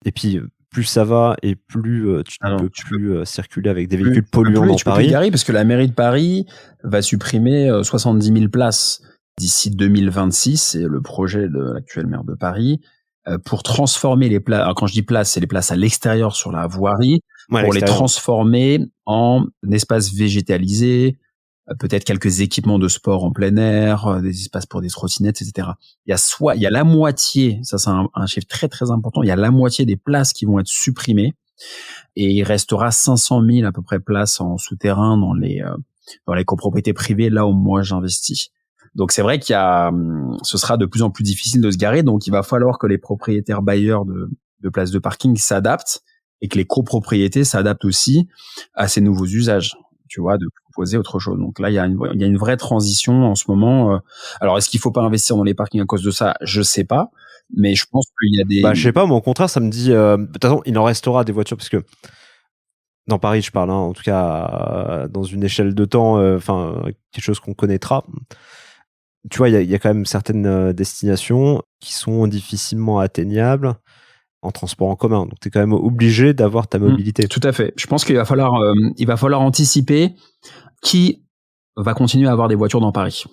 et puis plus ça va, et plus tu ne peux plus circuler avec des véhicules polluants dans Paris. Tu peux plus garer, parce que la mairie de Paris va supprimer 70 000 places d'ici 2026, c'est le projet de l'actuel maire de Paris, pour transformer les places. Alors quand je dis places, c'est les places à l'extérieur sur la voirie, pour les transformer en espaces végétalisés, peut-être quelques équipements de sport en plein air, des espaces pour des trottinettes, etc. Il y a la moitié, ça c'est un chiffre très important, il y a la moitié des places qui vont être supprimées, et il restera 500 000 à peu près places en souterrain dans les copropriétés privées, là où moi j'investis. Donc c'est vrai ce sera de plus en plus difficile de se garer, donc il va falloir que les propriétaires bailleurs de places de parking s'adaptent, et que les copropriétés s'adaptent aussi à ces nouveaux usages, tu vois, de proposer autre chose. Donc là, il y a une vraie transition en ce moment. Alors, est-ce qu'il faut pas investir dans les parkings à cause de ça? Je sais pas, mais je pense qu'il y a des... je sais pas, mais au contraire, ça me dit... de toute façon, il en restera des voitures, parce que dans Paris, je parle, hein, en tout cas, dans une échelle de temps, quelque chose qu'on connaîtra. Tu vois, il y a quand même certaines destinations qui sont difficilement atteignables en transport en commun. Donc, tu es quand même obligé d'avoir ta mobilité. Tout à fait. Je pense qu'il va falloir anticiper qui va continuer à avoir des voitures dans Paris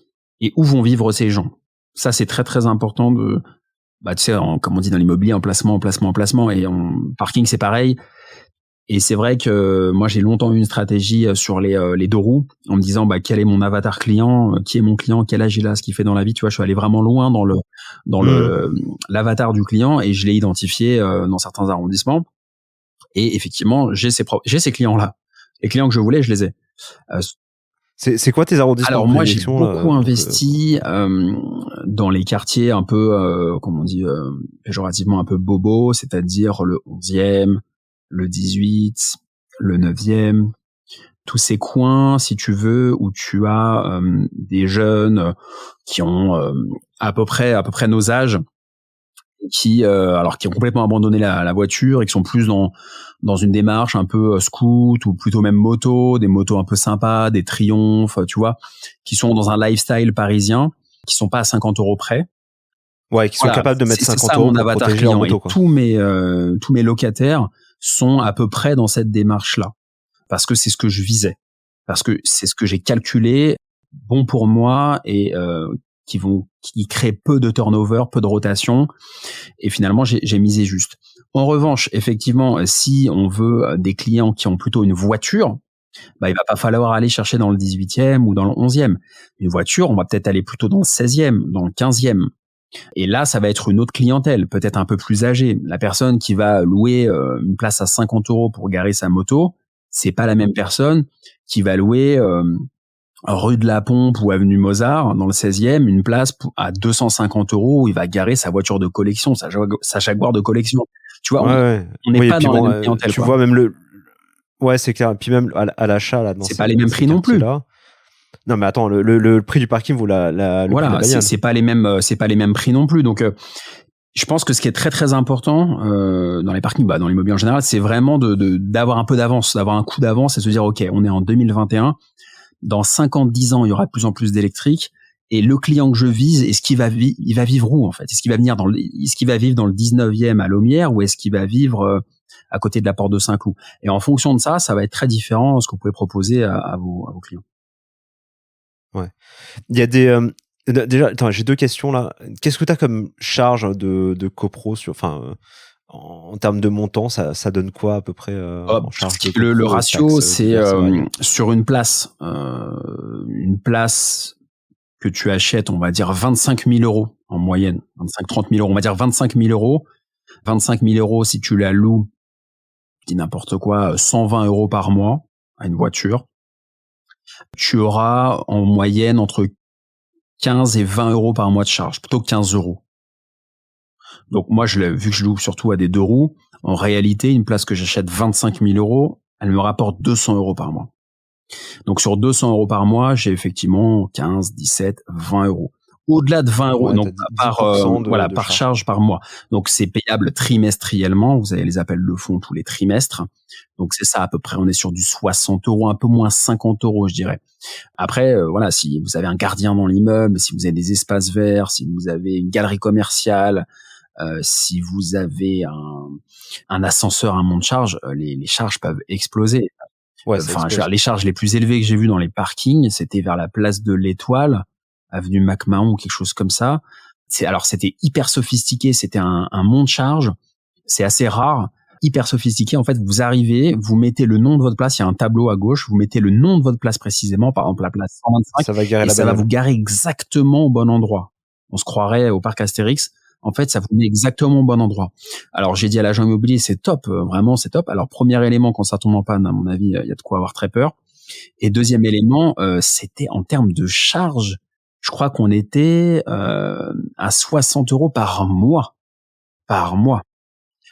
et où vont vivre ces gens. Ça, c'est très important tu sais, comme on dit dans l'immobilier, en placement. Et en parking, c'est pareil. Et c'est vrai que moi, j'ai longtemps eu une stratégie sur les deux roues en me disant, quel est mon avatar client, qui est mon client, quel âge il a, ce qu'il fait dans la vie. Tu vois, je suis allé vraiment loin dans l'avatar du client et je l'ai identifié dans certains arrondissements. Et effectivement, j'ai ces clients-là. Les clients que je voulais, je les ai. C'est quoi tes arrondissements Alors de moi, j'ai prédilection, beaucoup là, investi dans les quartiers un peu, comment on dit, péjorativement un peu bobo, c'est-à-dire le 11e, le 18, le 9e, tous ces coins, si tu veux, où tu as des jeunes qui ont à peu près nos âges, qui ont complètement abandonné la voiture et qui sont plus dans une démarche un peu scoot ou plutôt même moto, des motos un peu sympas, des triomphes, tu vois, qui sont dans un lifestyle parisien, qui sont pas à 50 € près. Ouais, qui sont Voilà, capables de mettre c'est 50 ça € mon pour avatar protéger leur client. moto, Et quoi. tous mes locataires sont à peu près dans cette démarche-là, parce que c'est ce que je visais, parce que c'est ce que j'ai calculé, bon pour moi et qui crée peu de turnover, peu de rotation. Et finalement, j'ai misé juste. En revanche, effectivement, si on veut des clients qui ont plutôt une voiture, il va pas falloir aller chercher dans le 18e ou dans le 11e. Une voiture, on va peut-être aller plutôt dans le 16e, dans le 15e. Et là, ça va être une autre clientèle, peut-être un peu plus âgée. La personne qui va louer une place à 50 € pour garer sa moto, c'est pas la même personne qui va louer rue de la Pompe ou avenue Mozart, dans le 16e, une place à 250 € où il va garer sa voiture de collection, sa Jaguar de collection. Tu vois, Ouais. on n'est Oui, et pas puis dans la bon, même clientèle, tu quoi. vois même ouais, c'est clair. Et puis même à l'achat, là, C'est pas les mêmes dans ces prix non plus. quartiers-là. Non, mais attends, le prix du parking vaut le prix de la Voilà, bagnole. c'est pas les mêmes prix non plus. Donc, je pense que ce qui est très très important dans les parkings, dans l'immobilier en général, c'est vraiment d'avoir un peu d'avance, d'avoir un coup d'avance et se dire, ok, on est en 2021. Dans 50-10 ans, il y aura de plus en plus d'électriques. Et le client que je vise, est-ce qu'il va il va vivre où, en fait? Est-ce qu'il va venir est-ce qu'il va vivre dans le 19e à Laumière ou est-ce qu'il va vivre à côté de la porte de Saint-Cloud? Et en fonction de ça, ça va être très différent ce que vous pouvez proposer à vos clients. Ouais. Il y a déjà, attends, j'ai deux questions là. Qu'est-ce que tu as comme charge de copro en termes de montant, ça donne quoi à peu près en charge de copro, Le ratio, taxes c'est diverses et variées? sur une place que tu achètes, on va dire 25 000 € en moyenne, 25-30 000 €, on va dire 25 000 €. 25 000 € si tu la loues, je dis n'importe quoi, 120 € par mois à une voiture. Tu auras en moyenne entre 15 et 20 € par mois de charge, plutôt que 15 €. Donc moi, vu que je loue surtout à des deux roues, en réalité, une place que j'achète 25 000 €, elle me rapporte 200 € par mois. Donc sur 200 € par mois, j'ai effectivement 15, 17, 20 €. Au-delà de 20 €, Ouais, donc t'as 10% de par charge. charge par mois. Donc c'est payable trimestriellement. Vous avez les appels de fonds tous les trimestres. Donc c'est ça à peu près. On est sur du 60 €, un peu moins 50 €, je dirais. Après, voilà, si vous avez un gardien dans l'immeuble, si vous avez des espaces verts, si vous avez une galerie commerciale, si vous avez un ascenseur, un monte-charge, les charges peuvent exploser. Ouais, ça Enfin, explose. les charges les plus élevées que j'ai vues dans les parkings, c'était vers la place de l'Étoile, avenue MacMahon ou quelque chose comme ça. Alors c'était hyper sophistiqué, c'était un monte-charge, c'est assez rare, hyper sophistiqué. En fait, vous arrivez, vous mettez le nom de votre place, il y a un tableau à gauche, vous mettez le nom de votre place précisément, par exemple la place 125, Ça va garer et la ça va bagnole. vous garer exactement au bon endroit. On se croirait au parc Astérix. En fait, ça vous met exactement au bon endroit. Alors, j'ai dit à l'agent immobilier, c'est top, vraiment, c'est top. Alors, premier élément, quand ça tombe en panne, à mon avis, il y a de quoi avoir très peur. Et deuxième élément, c'était en termes de charge. Je crois qu'on était à 60 € par mois. Par mois.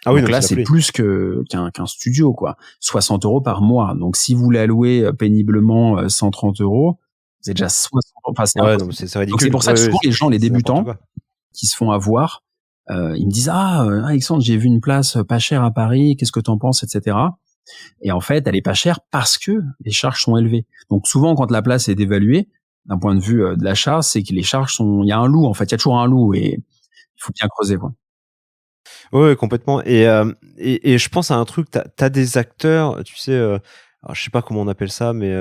Ah oui, Donc non, là, c'est la c'est folie. plus qu'un studio, quoi. 60 € par mois. Donc, si vous la louez péniblement 130 €, vous êtes déjà 60 €. Enfin, c'est Ouais, non, mais impossible. c'est Donc, c'est ridicule. pour ça que Ouais, souvent, les gens, les c'est n'importe débutants, quoi. qui se font avoir, ils me disent Alexandre, j'ai vu une place pas chère à Paris, qu'est-ce que t'en penses, etc. Et en fait, elle est pas chère parce que les charges sont élevées. Donc souvent, quand la place est dévaluée, d'un point de vue de l'achat, c'est que les charges il y a un loup en fait, il y a toujours un loup et il faut bien creuser, quoi. Ouais, complètement. Et je pense à un truc, t'as des acteurs, tu sais, alors je sais pas comment on appelle ça, mais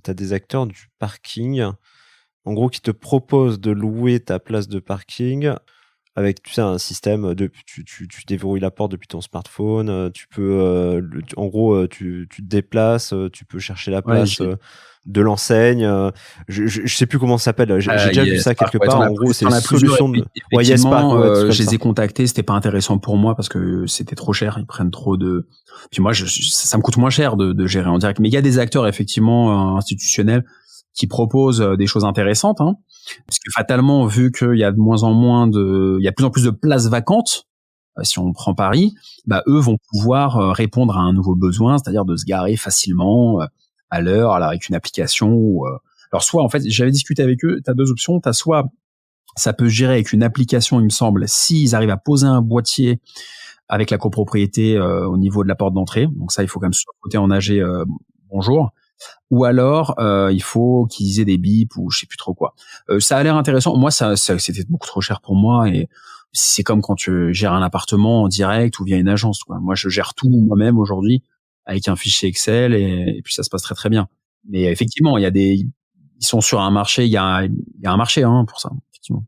t'as des acteurs du parking, en gros, qui te proposent de louer ta place de parking avec tu sais un système de tu déverrouilles la porte depuis ton smartphone, tu peux en gros tu te déplaces, tu peux chercher la Ouais, place de l'enseigne. Je sais plus comment ça s'appelle. J'ai déjà vu ça YesPark, quelque ouais, part. En gros, c'est t'en as plusieurs. solution de ouais, YesPark, Effectivement, ouais, tout comme je ça. les ai contactés, c'était pas intéressant pour moi parce que c'était trop cher, ils prennent trop de. Puis moi, ça me coûte moins cher de gérer en direct. Mais il y a des acteurs effectivement institutionnels qui proposent des choses intéressantes, hein, parce que fatalement, vu qu'il y a de moins en moins il y a de plus en plus de places vacantes. Si on prend Paris, bah eux vont pouvoir répondre à un nouveau besoin, c'est-à-dire de se garer facilement à l'heure, alors avec une application. Alors soit en fait, j'avais discuté avec eux, tu as deux options, tu as soit ça peut se gérer avec une application, il me semble, s'ils arrivent à poser un boîtier avec la copropriété au niveau de la porte d'entrée. Donc ça, il faut quand même se côté en AG bonjour. Ou alors il faut qu'ils aient des bips ou je sais plus trop quoi. Ça a l'air intéressant. Moi, ça c'était beaucoup trop cher pour moi et c'est comme quand tu gères un appartement en direct ou via une agence, quoi. Moi, je gère tout moi-même aujourd'hui avec un fichier Excel et puis ça se passe très très bien. Mais effectivement, ils sont sur un marché, il y a un marché hein, pour ça, effectivement.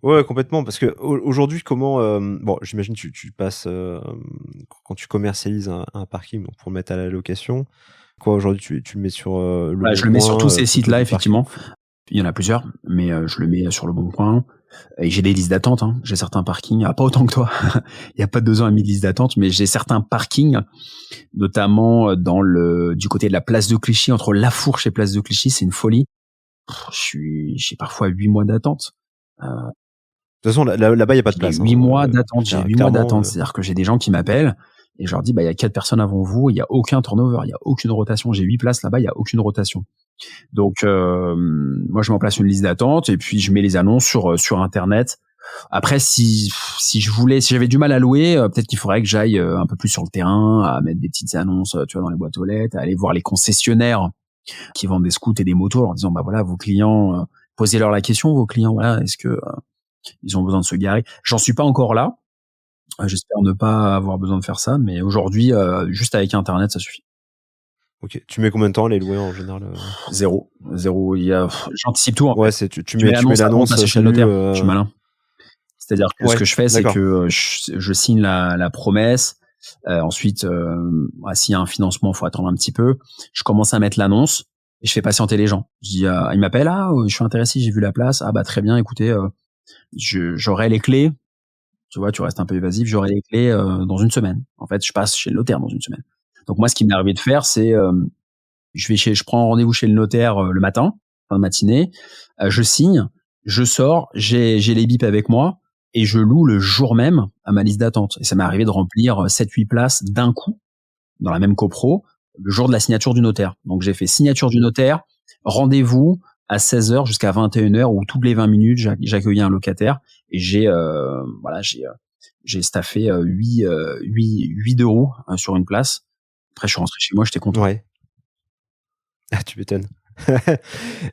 Ouais, complètement. Parce que aujourd'hui, comment bon, j'imagine tu passes quand tu commercialises un parking donc pour le mettre à la location. Quoi, aujourd'hui, tu le mets sur le Voilà, Bon je le mets sur tous Coin, ces photo sites-là, du parking. effectivement. Il y en a plusieurs, mais je le mets sur le Bon Coin. Et j'ai des listes d'attente. Hein. J'ai certains parkings, pas autant que toi. Il y a pas 2 ans et demi de liste d'attente, mais j'ai certains parkings, notamment du côté de la place de Clichy, entre La Fourche et place de Clichy, c'est une folie. J'ai parfois 8 mois d'attente. De toute façon, là-bas, il n'y a pas de J'ai place. 8 mois Je veux d'attente. J'ai dire, 8 mois clairement. d'attente. C'est-à-dire que j'ai des gens qui m'appellent et je leur dis, bah, il y a 4 personnes avant vous, il y a aucun turnover, il y a aucune rotation. J'ai 8 places là-bas, il y a aucune rotation. Donc, moi, je mets en place une liste d'attente et puis je mets les annonces sur Internet. Après, si j'avais du mal à louer, peut-être qu'il faudrait que j'aille un peu plus sur le terrain, à mettre des petites annonces, tu vois, dans les boîtes aux lettres, à aller voir les concessionnaires qui vendent des scooters et des motos en leur disant, bah voilà, vos clients, posez-leur la question, vos clients, voilà, est-ce que ils ont besoin de se garer? J'en suis pas encore là. J'espère ne pas avoir besoin de faire ça, mais aujourd'hui, juste avec Internet, ça suffit. Ok. Tu mets combien de temps à les louer en général? Zéro. J'anticipe tout en Ouais, fait. tu Je mets mets l'annonce avant de l'annonce. passer chez le notaire. Je suis malin. C'est-à-dire que ce Ouais, que je fais, c'est d'accord. que je signe la promesse. Ensuite, s'il y a un financement, faut attendre un petit peu. Je commence à mettre l'annonce et je fais patienter les gens. Je dis, ils m'appellent, je suis intéressé, j'ai vu la place. Ah bah très bien, écoutez, j'aurai les clés. Tu vois, tu restes un peu évasif. J'aurai les clés dans une semaine. En fait, je passe chez le notaire dans une semaine. Donc moi, ce qui m'est arrivé de faire, c'est je prends rendez-vous chez le notaire le matin, fin de matinée. Je signe, je sors, j'ai les bips avec moi et je loue le jour même à ma liste d'attente. Et ça m'est arrivé de remplir 7-8 places d'un coup dans la même copro le jour de la signature du notaire. Donc j'ai fait signature du notaire, rendez-vous à 16h jusqu'à 21h où toutes les 20 minutes j'accueillais un locataire et j'ai staffé 8 euros sur une place. Après je suis rentré chez moi, j'étais content. Ouais. Ah, tu m'étonnes.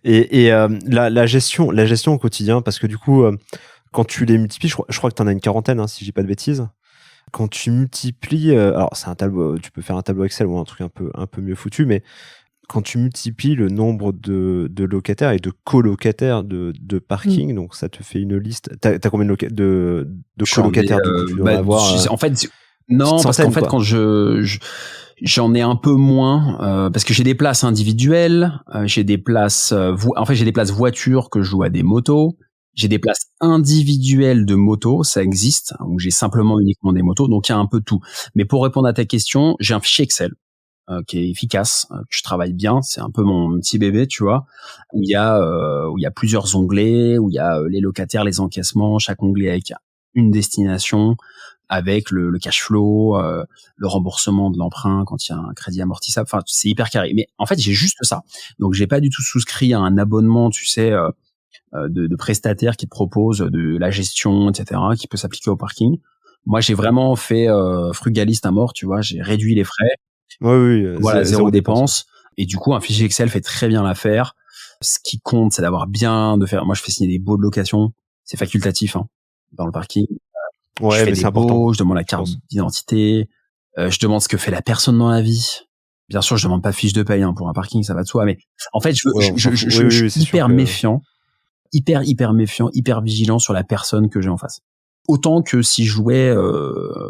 Et la gestion au quotidien, parce que du coup, quand tu les multiplies, je crois que tu en as une quarantaine, hein, si je dis pas de bêtises. Quand tu multiplies, alors c'est un tableau, tu peux faire un tableau Excel ou un truc un peu mieux foutu, mais quand tu multiplies le nombre de locataires et de colocataires de parking, donc ça te fait une liste. T'as combien de colocataires du coup tu dois avoir en fait, non, parce qu'en fait, quoi. quand j'en ai un peu moins parce que j'ai des places individuelles, j'ai des places j'ai des places voitures que je loue à des motos, j'ai des places individuelles de motos, ça existe, où j'ai simplement uniquement des motos, donc il y a un peu de tout. Mais pour répondre à ta question, j'ai un fichier Excel qui est efficace, que je travaille bien, c'est un peu mon petit bébé, tu vois, où il y a plusieurs onglets, où il y a les locataires, les encaissements, chaque onglet avec une destination, avec le cash flow, le remboursement de l'emprunt quand il y a un crédit amortissable. Enfin, c'est hyper carré. Mais en fait, j'ai juste ça. Donc, j'ai pas du tout souscrit à un abonnement, tu sais, de prestataires qui te proposent de la gestion, etc., qui peut s'appliquer au parking. Moi, j'ai vraiment fait frugaliste à mort, tu vois. J'ai réduit les frais. Oui, Voilà, zéro dépense. dépense. Et du coup, un fichier Excel fait très bien l'affaire. Ce qui compte, c'est d'avoir de faire. Moi, je fais signer des baux de location. C'est facultatif, hein, dans le parking. Ouais, Je fais mais des c'est important. baux, je demande la carte d'identité, je demande ce que fait la personne dans la vie. Bien sûr, je demande pas fiche de paye hein, pour un parking, ça va de soi. Mais en fait, je suis hyper méfiant hyper méfiant, hyper vigilant sur la personne que j'ai en face. Autant que si je jouais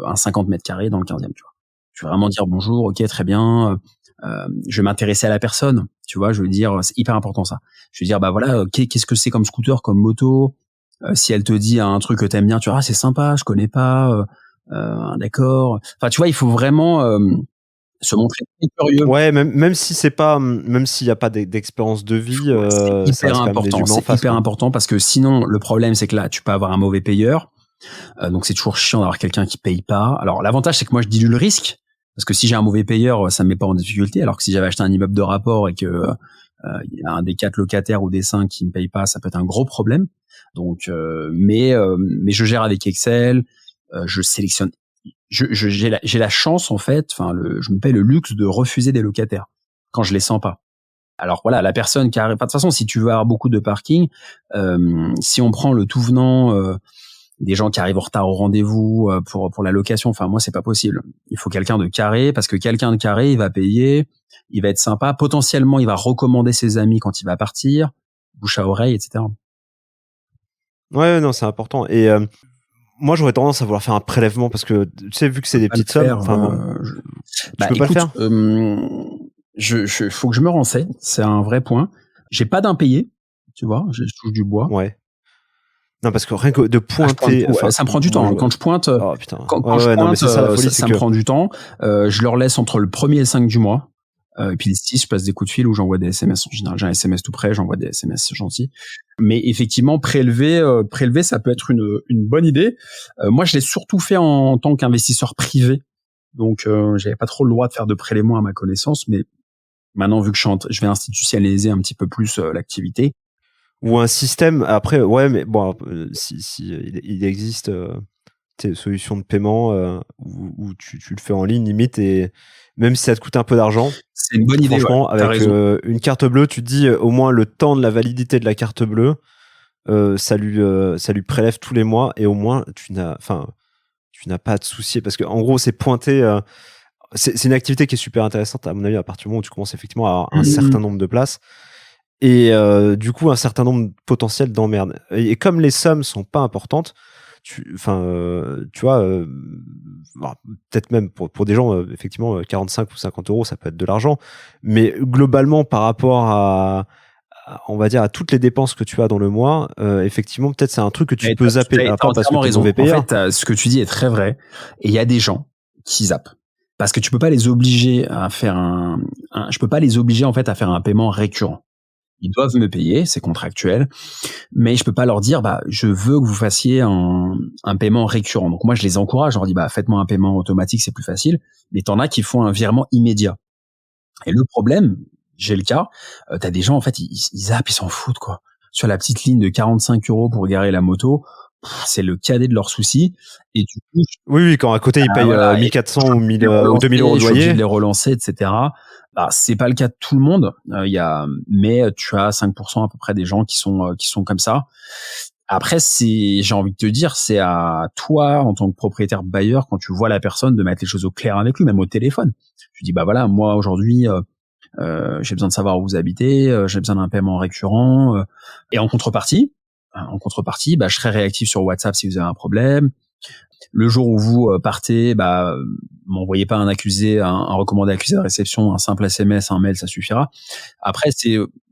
un 50 mètres carrés dans le 15e, tu vois. Je vais vraiment dire bonjour, ok, très bien. Je vais m'intéresser à la personne, tu vois. Je veux dire, c'est hyper important ça. Je veux dire, bah voilà, qu'est-ce que c'est comme scooter, comme moto. Si elle te dit un truc que t'aimes bien, tu vois, ah, c'est sympa, je connais pas, d'accord. Enfin, tu vois, il faut vraiment se montrer très curieux. Ouais, même si c'est pas, même s'il y a pas d'expérience de vie, C'est ça hyper reste quand même des important. humains en C'est face, hyper quoi. important parce que sinon, le problème, c'est que là, tu peux avoir un mauvais payeur. Donc c'est toujours chiant d'avoir quelqu'un qui paye pas. Alors l'avantage, c'est que moi je dilue le risque parce que si j'ai un mauvais payeur, ça me met pas en difficulté. Alors que si j'avais acheté un immeuble de rapport et que il y a un des 4 locataires ou des 5 qui me payent pas, ça peut être un gros problème. Donc mais je gère avec Excel. Je sélectionne. J'ai la chance en fait. Enfin je me paye le luxe de refuser des locataires quand je les sens pas. Alors voilà, la personne qui arrive. De toute façon, si tu veux avoir beaucoup de parking, si on prend le tout venant. Des gens qui arrivent en retard au rendez-vous pour la location. Enfin, moi, c'est pas possible. Il faut quelqu'un de carré parce que quelqu'un de carré, il va payer, il va être sympa. Potentiellement, il va recommander ses amis quand il va partir, bouche à oreille, etc. Ouais, non, c'est important. Et moi, j'aurais tendance à vouloir faire un prélèvement parce que tu sais, vu que c'est des Pas le petites sommes, faire. enfin, bon, tu peux pas le Écoute, faire. faut que je me renseigne. C'est un vrai point. J'ai pas d'impayé, tu vois. Je touche du bois. Ouais. Non, parce que rien que de pointer, enfin, ça me prend du temps. Quand je pointe, oh putain. quand je Ouais, non, mais pointe, c'est ça la folie, c'est ça me que prend du temps. Je leur laisse entre le 1er et le 5 du mois. Et puis les 6, je passe des coups de fil ou j'envoie des SMS. En général, j'ai un SMS tout prêt, j'envoie des SMS gentils. Mais effectivement, prélever, ça peut être une bonne idée. Moi, je l'ai surtout fait en tant qu'investisseur privé. Donc, j'avais pas trop le droit de faire de prélèvements à ma connaissance. Mais maintenant, vu que je vais institutionnaliser un petit peu plus l'activité. ou un système. Après, ouais, mais bon, si il existe des solutions de paiement où tu le fais en ligne limite et même si ça te coûte un peu d'argent. C'est une bonne idée. Franchement, ouais, avec une carte bleue, tu te dis au moins le temps de la validité de la carte bleue, ça lui prélève tous les mois et au moins tu n'as pas à te soucier parce que en gros c'est pointé. C'est une activité qui est super intéressante à mon avis à partir du moment où tu commences effectivement à avoir un certain nombre de places et du coup un certain nombre potentiel d'emmerdes. Et comme les sommes sont pas importantes, tu vois, bon, peut-être même pour des gens, effectivement, 45 ou 50 euros, ça peut être de l'argent. Mais globalement, par rapport on va dire, à toutes les dépenses que tu as dans le mois, effectivement, peut-être c'est un truc que tu peux zapper. T'as Pas parce que tu es mauvais payeur. En fait, ce que tu dis est très vrai. Et il y a des gens qui zappent. Parce que tu peux pas les obliger à faire je peux pas les obliger, en fait, à faire un paiement récurrent. Ils doivent me payer, c'est contractuel, mais je peux pas leur dire, je veux que vous fassiez un paiement récurrent. Donc moi, je les encourage, je leur dis, faites-moi un paiement automatique, c'est plus facile. Mais t'en as qui font un virement immédiat. Et le problème, j'ai le cas, t'as des gens, en fait, ils zappent, ils s'en foutent, quoi. Sur la petite ligne de 45 euros pour garer la moto, c'est le cadet de leurs soucis. Et du coup, oui, quand à côté ils payent 1400 ou 1000 ou 2000 euros de loyer, je suis obligé de les relancer, etc. C'est pas le cas de tout le monde. Mais tu as 5% à peu près des gens qui sont comme ça. Après, j'ai envie de te dire, c'est à toi, en tant que propriétaire bailleur, quand tu vois la personne, de mettre les choses au clair avec lui, même au téléphone. Tu dis, voilà, moi aujourd'hui, j'ai besoin de savoir où vous habitez, j'ai besoin d'un paiement récurrent, et en contrepartie, je serai réactif sur WhatsApp si vous avez un problème. Le jour où vous partez, m'envoyez pas un recommandé accusé de réception, un simple SMS, un mail, ça suffira. Après,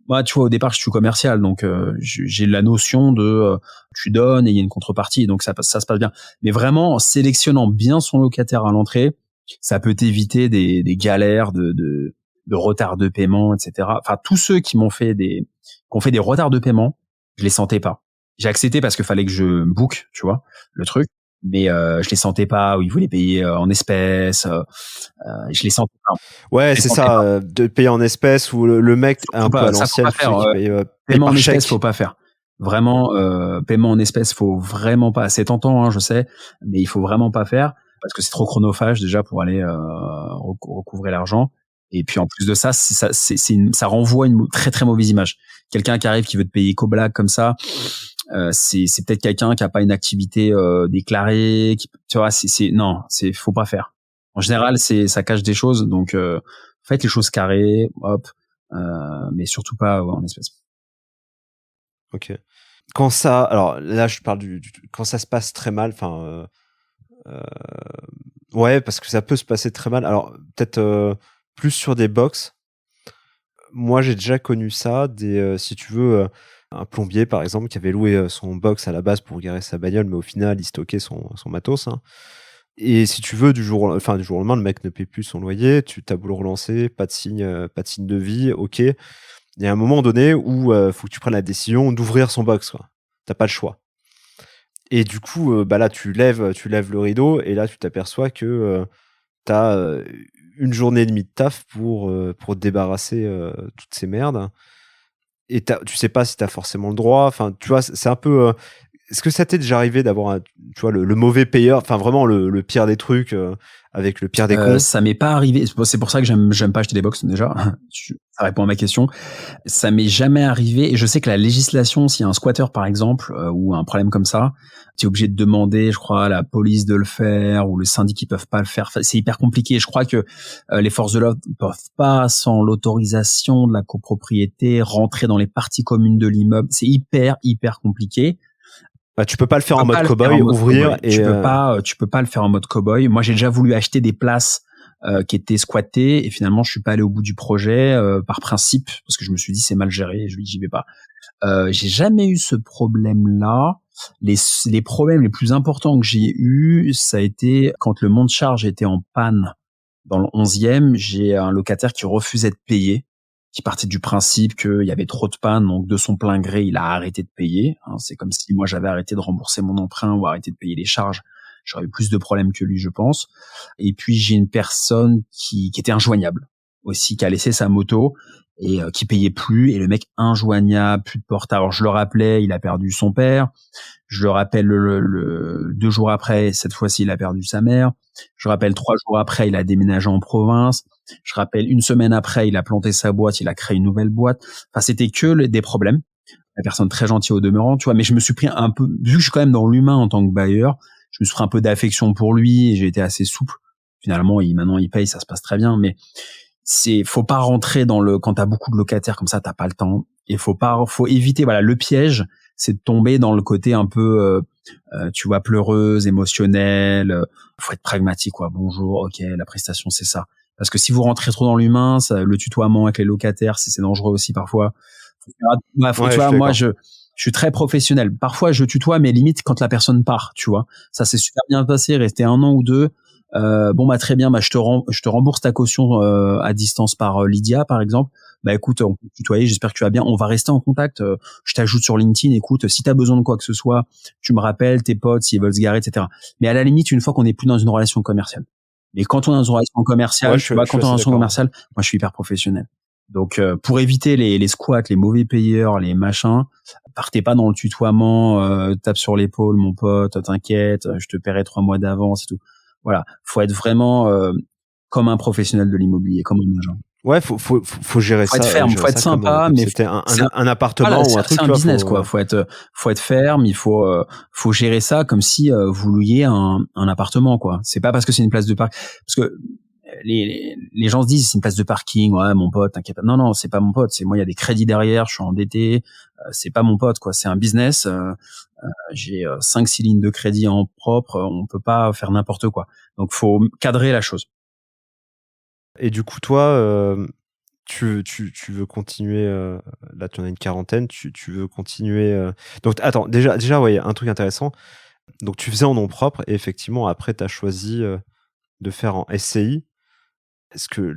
moi, tu vois, au départ, je suis commercial, donc j'ai la notion de tu donnes et il y a une contrepartie, donc ça se passe bien. Mais vraiment, en sélectionnant bien son locataire à l'entrée, ça peut éviter des galères de retard de paiement, etc. Enfin, tous ceux qui ont fait des retards de paiement, je les sentais pas. J'ai accepté parce qu'il fallait que je book, tu vois, le truc. Mais je les sentais pas, où ils voulaient payer en espèces. Je les sentais pas. Ouais, c'est ça, de payer en espèces ou le mec un peu à l'ancienne qui paye paiement en espèces, chèque. faut pas faire. Vraiment, paiement en espèces, faut vraiment pas. C'est tentant, je sais, mais il faut vraiment pas faire parce que c'est trop chronophage déjà pour aller recouvrer l'argent. Et puis en plus de ça, ça renvoie une très très mauvaise image. Quelqu'un qui arrive qui veut te payer qu'au blague comme ça. C'est peut-être quelqu'un qui a pas une activité déclarée, tu vois, faut pas faire. En général, ça cache des choses, donc faites les choses carrées, hop, mais surtout pas en espèces. Ok. Alors là, je parle quand ça se passe très mal. Enfin, ouais, parce que ça peut se passer très mal. Alors peut-être plus sur des box. Moi, j'ai déjà connu ça. Si tu veux, un plombier par exemple qui avait loué son box à la base pour garer sa bagnole, mais au final, il stockait son matos. Hein. Et si tu veux, du jour au lendemain, le mec ne paie plus son loyer. T'as beau le relancer, pas de signe de vie. Ok. Il y a un moment donné où faut que tu prennes la décision d'ouvrir son box, quoi. T'as pas le choix. Et du coup, là, tu lèves le rideau et là, tu t'aperçois que t'as une journée et demie de taf pour te débarrasser toutes ces merdes. Et tu sais pas si t'as forcément le droit. Enfin, tu vois, c'est un peu. Est-ce que ça t'est déjà arrivé d'avoir, tu vois, le mauvais payeur, enfin vraiment le pire des trucs avec le pire des cons? Ça m'est pas arrivé. C'est pour ça que j'aime pas acheter des box déjà. Ça répond à ma question. Ça m'est jamais arrivé. Et je sais que la législation, s'il y a un squatter par exemple ou un problème comme ça, tu es obligé de demander, je crois, à la police de le faire ou le syndic ils peuvent pas le faire. Enfin, c'est hyper compliqué. Je crois que les forces de l'ordre ne peuvent pas, sans l'autorisation de la copropriété, rentrer dans les parties communes de l'immeuble. C'est hyper compliqué. Bah, tu peux pas le faire en mode cow-boy, ouvrir et tu peux pas le faire en mode cow-boy. Moi, j'ai déjà voulu acheter des places qui étaient squattées et finalement, je suis pas allé au bout du projet par principe parce que je me suis dit c'est mal géré et j'y vais pas. J'ai jamais eu ce problème-là. Les problèmes les plus importants que j'ai eu, ça a été quand le monte-charge était en panne dans le 11e, j'ai un locataire qui refusait de payer, qui partait du principe qu'il y avait trop de panne, donc de son plein gré, il a arrêté de payer. Hein, c'est comme si moi j'avais arrêté de rembourser mon emprunt ou arrêté de payer les charges. J'aurais eu plus de problèmes que lui, je pense. Et puis j'ai une personne qui était injoignable aussi, qui a laissé sa moto et qui payait plus. Et le mec injoignable, plus de portable. Alors je le rappelais, il a perdu son père. Je le rappelle 2 jours après, cette fois-ci, il a perdu sa mère. Je rappelle 3 jours après, il a déménagé en province. Je rappelle 1 semaine après, il a planté sa boîte, il a créé une nouvelle boîte. Enfin, c'était que des problèmes. La personne très gentille au demeurant, tu vois. Mais je me suis pris un peu, vu que je suis quand même dans l'humain en tant que bailleur, je me suis pris un peu d'affection pour lui et j'ai été assez souple. Finalement, maintenant, il paye, ça se passe très bien. Mais faut pas rentrer quand t'as beaucoup de locataires comme ça, t'as pas le temps. Et faut éviter, voilà, le piège, c'est de tomber dans le côté un peu, tu vois, pleureuse, émotionnelle. Faut être pragmatique, quoi. Bonjour, ok, la prestation, c'est ça. Parce que si vous rentrez trop dans l'humain, le tutoiement avec les locataires, c'est dangereux aussi parfois. Tu vois, moi, je suis très professionnel. Parfois, je tutoie, mais limite quand la personne part, tu vois. Ça s'est super bien passé, rester 1 an ou 2. Très bien, je te rembourse ta caution à distance par Lydia, par exemple. Écoute, on peut te tutoyer, j'espère que tu vas bien. On va rester en contact. Je t'ajoute sur LinkedIn. Écoute, si t'as besoin de quoi que ce soit, tu me rappelles, tes potes, s'ils veulent se garer, etc. Mais à la limite, une fois qu'on n'est plus dans une relation commerciale. Mais quand on est dans une relation commerciale, moi, je suis hyper professionnel. Donc, pour éviter les squats, les mauvais payeurs, les machins, partez pas dans le tutoiement, tape sur l'épaule, mon pote, t'inquiète, je te paierai 3 mois d'avance et tout. Voilà, faut être vraiment comme un professionnel de l'immobilier, comme un agent. Ouais, faut gérer ça. Faut être ferme, faut être sympa, mais c'était un appartement ou un truc. C'est un business, quoi. Faut être ferme. Il faut gérer ça comme si vous louiez un appartement, quoi. C'est pas parce que c'est une place de parking, parce que les gens se disent c'est une place de parking, ouais, mon pote, t'inquiète pas. Non, c'est pas mon pote. C'est moi, il y a des crédits derrière, je suis endetté. C'est pas mon pote, quoi. C'est un business. J'ai 5-6 lignes de crédit en propre. On peut pas faire n'importe quoi. Donc, faut cadrer la chose. Et du coup, toi, tu veux continuer, là tu en as une quarantaine, tu veux continuer. Donc attends, déjà ouais, un truc intéressant. Donc tu faisais en nom propre et effectivement après tu as choisi de faire en SCI. Est-ce que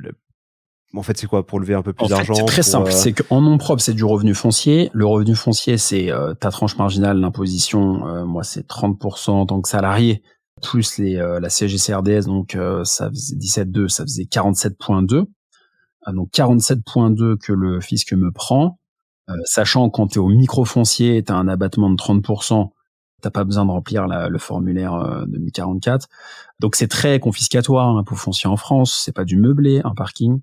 en fait c'est quoi, pour lever un peu plus d'argent? C'est très simple, c'est qu'en nom propre c'est du revenu foncier. Le revenu foncier c'est ta tranche marginale, l'imposition, moi c'est 30% en tant que salarié, plus la CSG-CRDS, donc ça faisait 17,2, ça faisait 47,2. Donc 47,2 que le fisc me prend, sachant que quand tu es au micro-foncier, tu as un abattement de 30%, t'as pas besoin de remplir le formulaire 2044. Donc c'est très confiscatoire, un impôt foncier en France, c'est pas du meublé, un parking.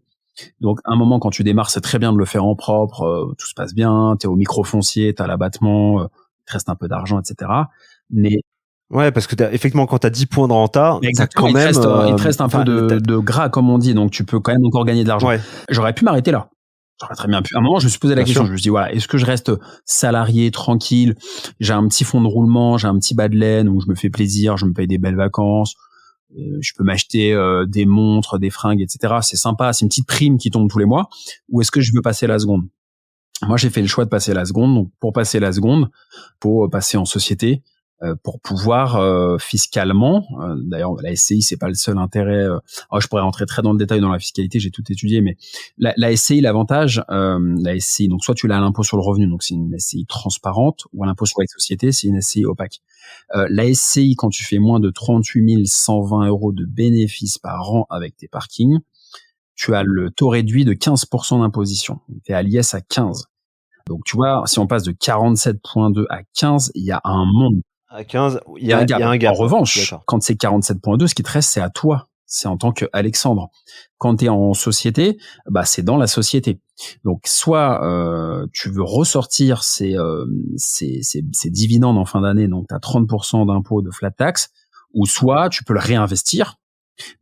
Donc à un moment quand tu démarres, c'est très bien de le faire en propre, tout se passe bien, tu es au micro-foncier, tu as l'abattement, il te reste un peu d'argent, etc. Mais ouais, parce que effectivement, quand tu as 10 points de renta, exactement, quand même, il te reste un peu de gras, comme on dit, donc tu peux quand même encore gagner de l'argent. Ouais. J'aurais pu m'arrêter là. J'aurais très bien pu. À un moment, je me suis posé la Bien question. sûr. Je me suis dit, voilà, est-ce que je reste salarié, tranquille? J'ai un petit fonds de roulement, j'ai un petit bas de laine où je me fais plaisir, je me paye des belles vacances. Je peux m'acheter des montres, des fringues, etc. C'est sympa, c'est une petite prime qui tombe tous les mois. Ou est-ce que je veux passer la seconde? Moi, j'ai fait le choix de passer la seconde. Donc, pour passer la seconde, faut passer en société pour pouvoir fiscalement. D'ailleurs, la SCI, c'est pas le seul intérêt. Je pourrais rentrer très dans le détail dans la fiscalité, j'ai tout étudié, mais la SCI, l'avantage, la SCI, donc soit tu l'as à l'impôt sur le revenu, donc c'est une SCI transparente, ou à l'impôt sur les sociétés, c'est une SCI opaque. La SCI, quand tu fais moins de 38 120 euros de bénéfices par an avec tes parkings, tu as le taux réduit de 15% d'imposition. Tu es à l'IS à 15. Donc, tu vois, si on passe de 47,2 à 15, il y a un monde. À 15, il y Il a y a un gap. En ouais, revanche, d'accord. quand c'est 47,2, ce qui te reste, c'est à toi. C'est en tant qu'Alexandre. Quand tu es en société, bah, c'est dans la société. Donc, soit tu veux ressortir ces dividendes en fin d'année, donc tu as 30% d'impôt de flat tax, ou soit tu peux le réinvestir.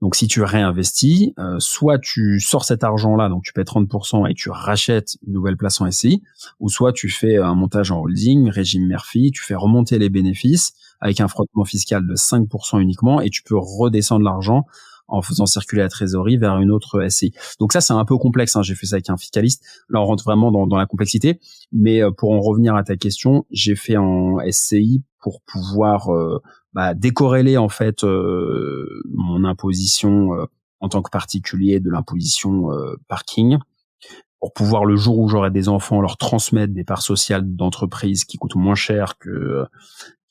Donc, si tu réinvestis, soit tu sors cet argent-là, donc tu paies 30% et tu rachètes une nouvelle place en SCI, ou soit tu fais un montage en holding, régime Murphy, tu fais remonter les bénéfices avec un frottement fiscal de 5% uniquement et tu peux redescendre l'argent en faisant circuler la trésorerie vers une autre SCI. Donc ça, c'est un peu complexe, hein. J'ai fait ça avec un fiscaliste. Là, on rentre vraiment dans la complexité. Mais pour en revenir à ta question, j'ai fait en SCI pour pouvoir décorréler en fait mon imposition en tant que particulier de l'imposition parking, pour pouvoir le jour où j'aurai des enfants leur transmettre des parts sociales d'entreprise qui coûtent moins cher qu'un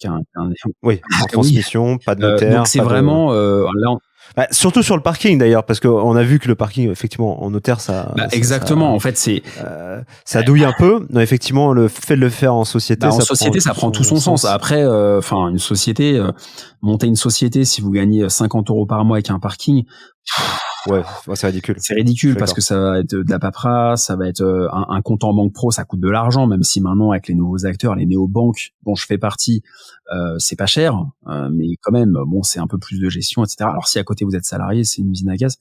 Oui, en oui. transmission, pas de notaire. Donc c'est pas de... vraiment là. surtout sur le parking d'ailleurs, parce qu'on a vu que le parking, effectivement, en notaire, ça. Exactement. En fait, c'est ça douille un peu. Non, effectivement, le fait de le faire en société, en société, ça prend tout son sens. Après, une société, monter une société, si vous gagnez 50 euros par mois avec un parking. Ouais, c'est ridicule. C'est ridicule parce que ça va être de la paperasse, ça va être un compte en banque pro, ça coûte de l'argent, même si maintenant avec les nouveaux acteurs, les néobanques dont je fais partie, c'est pas cher, mais quand même, bon, c'est un peu plus de gestion, etc. Alors si à côté vous êtes salarié, c'est une usine à gaz.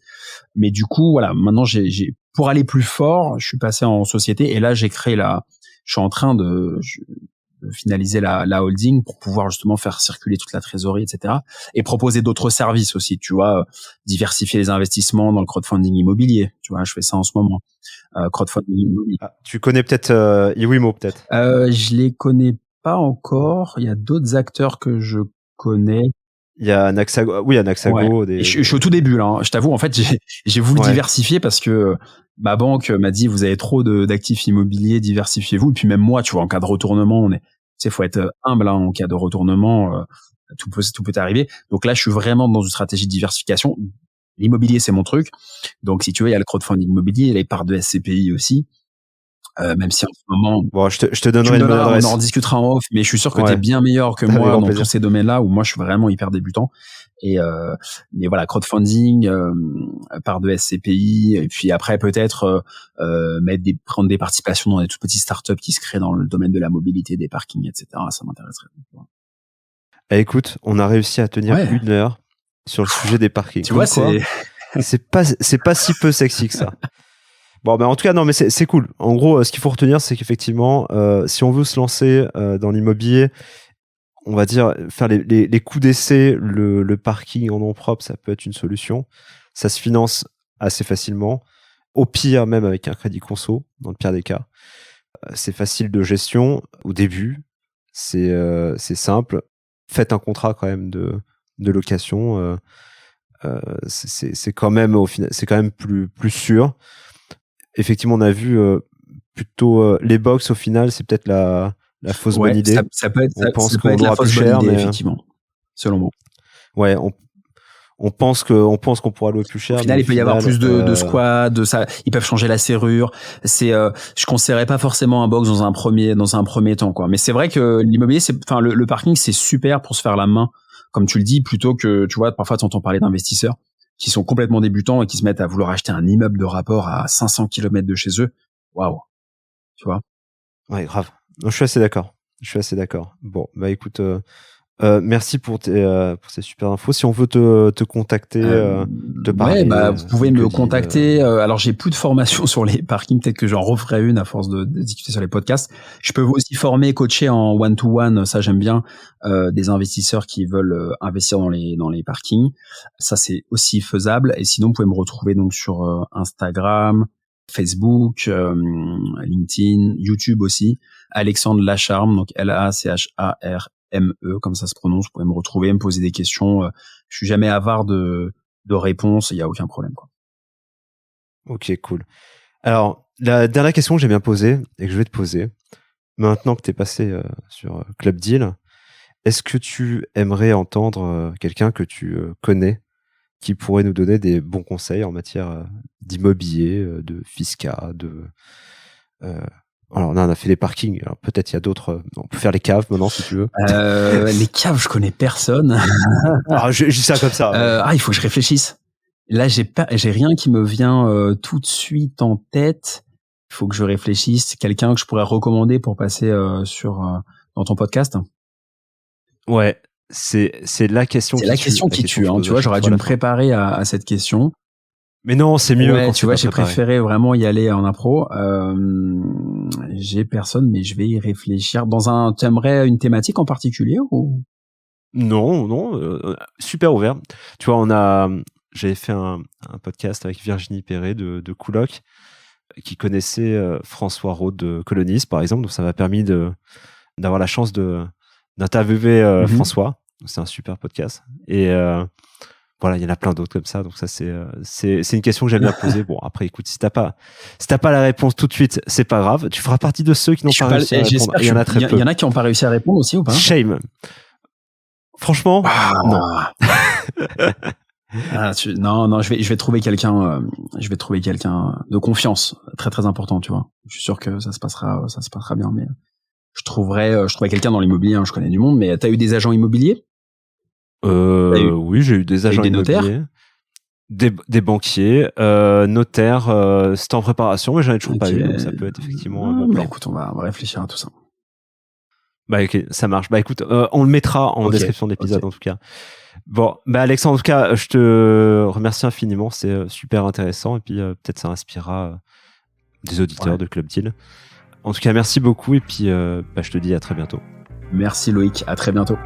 Mais du coup, voilà, maintenant j'ai pour aller plus fort, je suis passé en société et là j'ai créé je suis en train de finaliser la holding pour pouvoir justement faire circuler toute la trésorerie, etc. Et proposer d'autres services aussi, tu vois, diversifier les investissements dans le crowdfunding immobilier. Tu vois, je fais ça en ce moment. Crowdfunding immobilier. Tu connais peut-être Iwimo, peut-être? Je les connais pas encore. Il y a d'autres acteurs que je connais. Il y a Naxago. Oui, il y a Naxago. Ouais. Je suis au tout début là. Je t'avoue, en fait, j'ai voulu diversifier parce que ma banque m'a dit vous avez trop d'actifs immobiliers, diversifiez-vous. Et puis même moi, tu vois, en cas de retournement, faut être humble, hein, en cas de retournement, tout peut arriver. Donc là, je suis vraiment dans une stratégie de diversification. L'immobilier, c'est mon truc. Donc si tu veux, il y a le crowdfunding immobilier, les parts de SCPI aussi. Même si en ce moment, bon, je te donnerai une bonne adresse. On en discutera en off, mais je suis sûr que tu es bien meilleur que moi dans tous ces domaines-là où moi je suis vraiment hyper débutant. Et mais voilà, crowdfunding, part de SCPI, et puis après peut-être prendre des participations dans des toutes petites startups qui se créent dans le domaine de la mobilité, des parkings, etc. Ça m'intéresserait. Écoute, on a réussi à tenir 1 heure sur le sujet des parkings. Tu vois, c'est pas si peu sexy que ça. Bon, en tout cas, non, mais c'est cool. En gros, ce qu'il faut retenir, c'est qu'effectivement, si on veut se lancer dans l'immobilier, on va dire, faire les coups d'essai, le parking en nom propre, ça peut être une solution. Ça se finance assez facilement. Au pire, même avec un crédit conso, dans le pire des cas. C'est facile de gestion. Au début, c'est simple. Faites un contrat quand même de location. C'est quand même, au final, c'est quand même plus sûr. Effectivement, on a vu plutôt les box au final, c'est peut-être la fausse bonne idée. Ça peut être, on pense qu'on aura plus cher, mais effectivement, selon moi. Ouais, on pense qu'on pourra louer plus cher. Au final, il peut y avoir plus de squats, de ça. Ils peuvent changer la serrure. Je conseillerais pas forcément un box dans un premier temps, quoi. Mais c'est vrai que l'immobilier, le parking, c'est super pour se faire la main, comme tu le dis, plutôt que, tu vois, parfois tu entends parler d'investisseurs qui sont complètement débutants et qui se mettent à vouloir acheter un immeuble de rapport à 500 km de chez eux. Waouh. Tu vois? Ouais, grave. Non, je suis assez d'accord. Bon, écoute, Merci pour ces super infos. Si on veut te contacter, te parler, vous pouvez me contacter. Alors, j'ai plus de formation sur les parkings. Peut-être que j'en referai une à force de discuter sur les podcasts. Je peux aussi former, coacher en one-to-one. Ça, j'aime bien. Des investisseurs qui veulent investir dans les parkings. Ça, c'est aussi faisable. Et sinon, vous pouvez me retrouver donc sur Instagram, Facebook, LinkedIn, YouTube aussi. Alexandre Lacharme, donc LACHARME, comme ça se prononce. Vous pouvez me retrouver, me poser des questions. Je suis jamais avare de réponses. Il y a aucun problème, quoi. Ok, cool. Alors, la dernière question que j'ai bien posée et que je vais te poser, maintenant que tu es passé sur Club Deal, est-ce que tu aimerais entendre quelqu'un que tu connais qui pourrait nous donner des bons conseils en matière d'immobilier, de fiscal, alors, on a fait les parkings. Alors, peut-être il y a d'autres. On peut faire les caves maintenant, si tu veux. Les caves, je connais personne. Alors, je dis ça comme ça. Il faut que je réfléchisse. Là, j'ai rien qui me vient tout de suite en tête. Il faut que je réfléchisse. Quelqu'un que je pourrais recommander pour passer dans ton podcast. Ouais, c'est la question qui tue. C'est la question qui tue. Tu vois, j'aurais dû me préparer à cette question. Mais non, c'est mieux. Ouais, tu vois, j'ai préféré vraiment y aller en impro. J'ai personne, mais je vais y réfléchir. T'aimerais une thématique en particulier ou? Non, super ouvert. Tu vois, j'avais fait un podcast avec Virginie Perret de Couloc, qui connaissait François Rode de Colonis, par exemple. Donc, ça m'a permis d'avoir la chance d'interviewer François. C'est un super podcast. Et voilà, il y en a plein d'autres comme ça. Donc ça, c'est une question que j'aime bien poser. Bon, après, écoute, si t'as pas la réponse tout de suite, c'est pas grave. Tu feras partie de ceux qui n'ont pas réussi à répondre. Il y en a très peu. Il y en a qui n'ont pas réussi à répondre aussi ou pas? Shame. Franchement, non. Non, je vais trouver quelqu'un. Je vais trouver quelqu'un de confiance, très très important, tu vois. Je suis sûr que ça se passera bien. Mais je trouverai quelqu'un dans l'immobilier. Je connais du monde. Mais t'as eu des agents immobiliers? Oui, j'ai eu des agents immobiliers, des banquiers, notaires. C'était en préparation, mais j'en ai toujours pas eu. Donc ça peut être effectivement un bon plan. Écoute, on va réfléchir à tout ça. Bah ok, ça marche. Bah écoute, on le mettra en description de l'épisode en tout cas. Bon, bah Alexandre, en tout cas, je te remercie infiniment. C'est super intéressant et puis peut-être ça inspirera des auditeurs de Club Deal. En tout cas, merci beaucoup et puis je te dis à très bientôt. Merci Loïc, à très bientôt.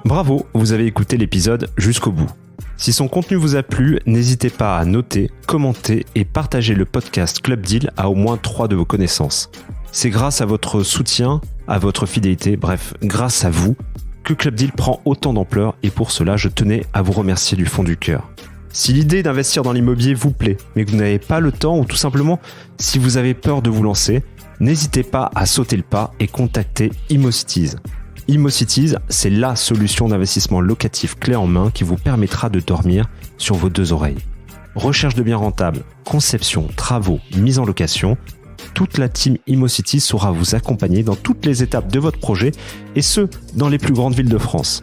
Bravo, vous avez écouté l'épisode jusqu'au bout. Si son contenu vous a plu, n'hésitez pas à noter, commenter et partager le podcast Club Deal à au moins 3 de vos connaissances. C'est grâce à votre soutien, à votre fidélité, bref, grâce à vous, que Club Deal prend autant d'ampleur et pour cela, je tenais à vous remercier du fond du cœur. Si l'idée d'investir dans l'immobilier vous plaît, mais que vous n'avez pas le temps ou tout simplement si vous avez peur de vous lancer, n'hésitez pas à sauter le pas et contacter ImmoCities. ImmoCities, c'est la solution d'investissement locatif clé en main qui vous permettra de dormir sur vos 2 oreilles. Recherche de biens rentables, conception, travaux, mise en location, toute la team ImmoCities saura vous accompagner dans toutes les étapes de votre projet et ce, dans les plus grandes villes de France.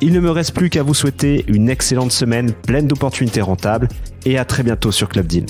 Il ne me reste plus qu'à vous souhaiter une excellente semaine pleine d'opportunités rentables et à très bientôt sur Club Deal.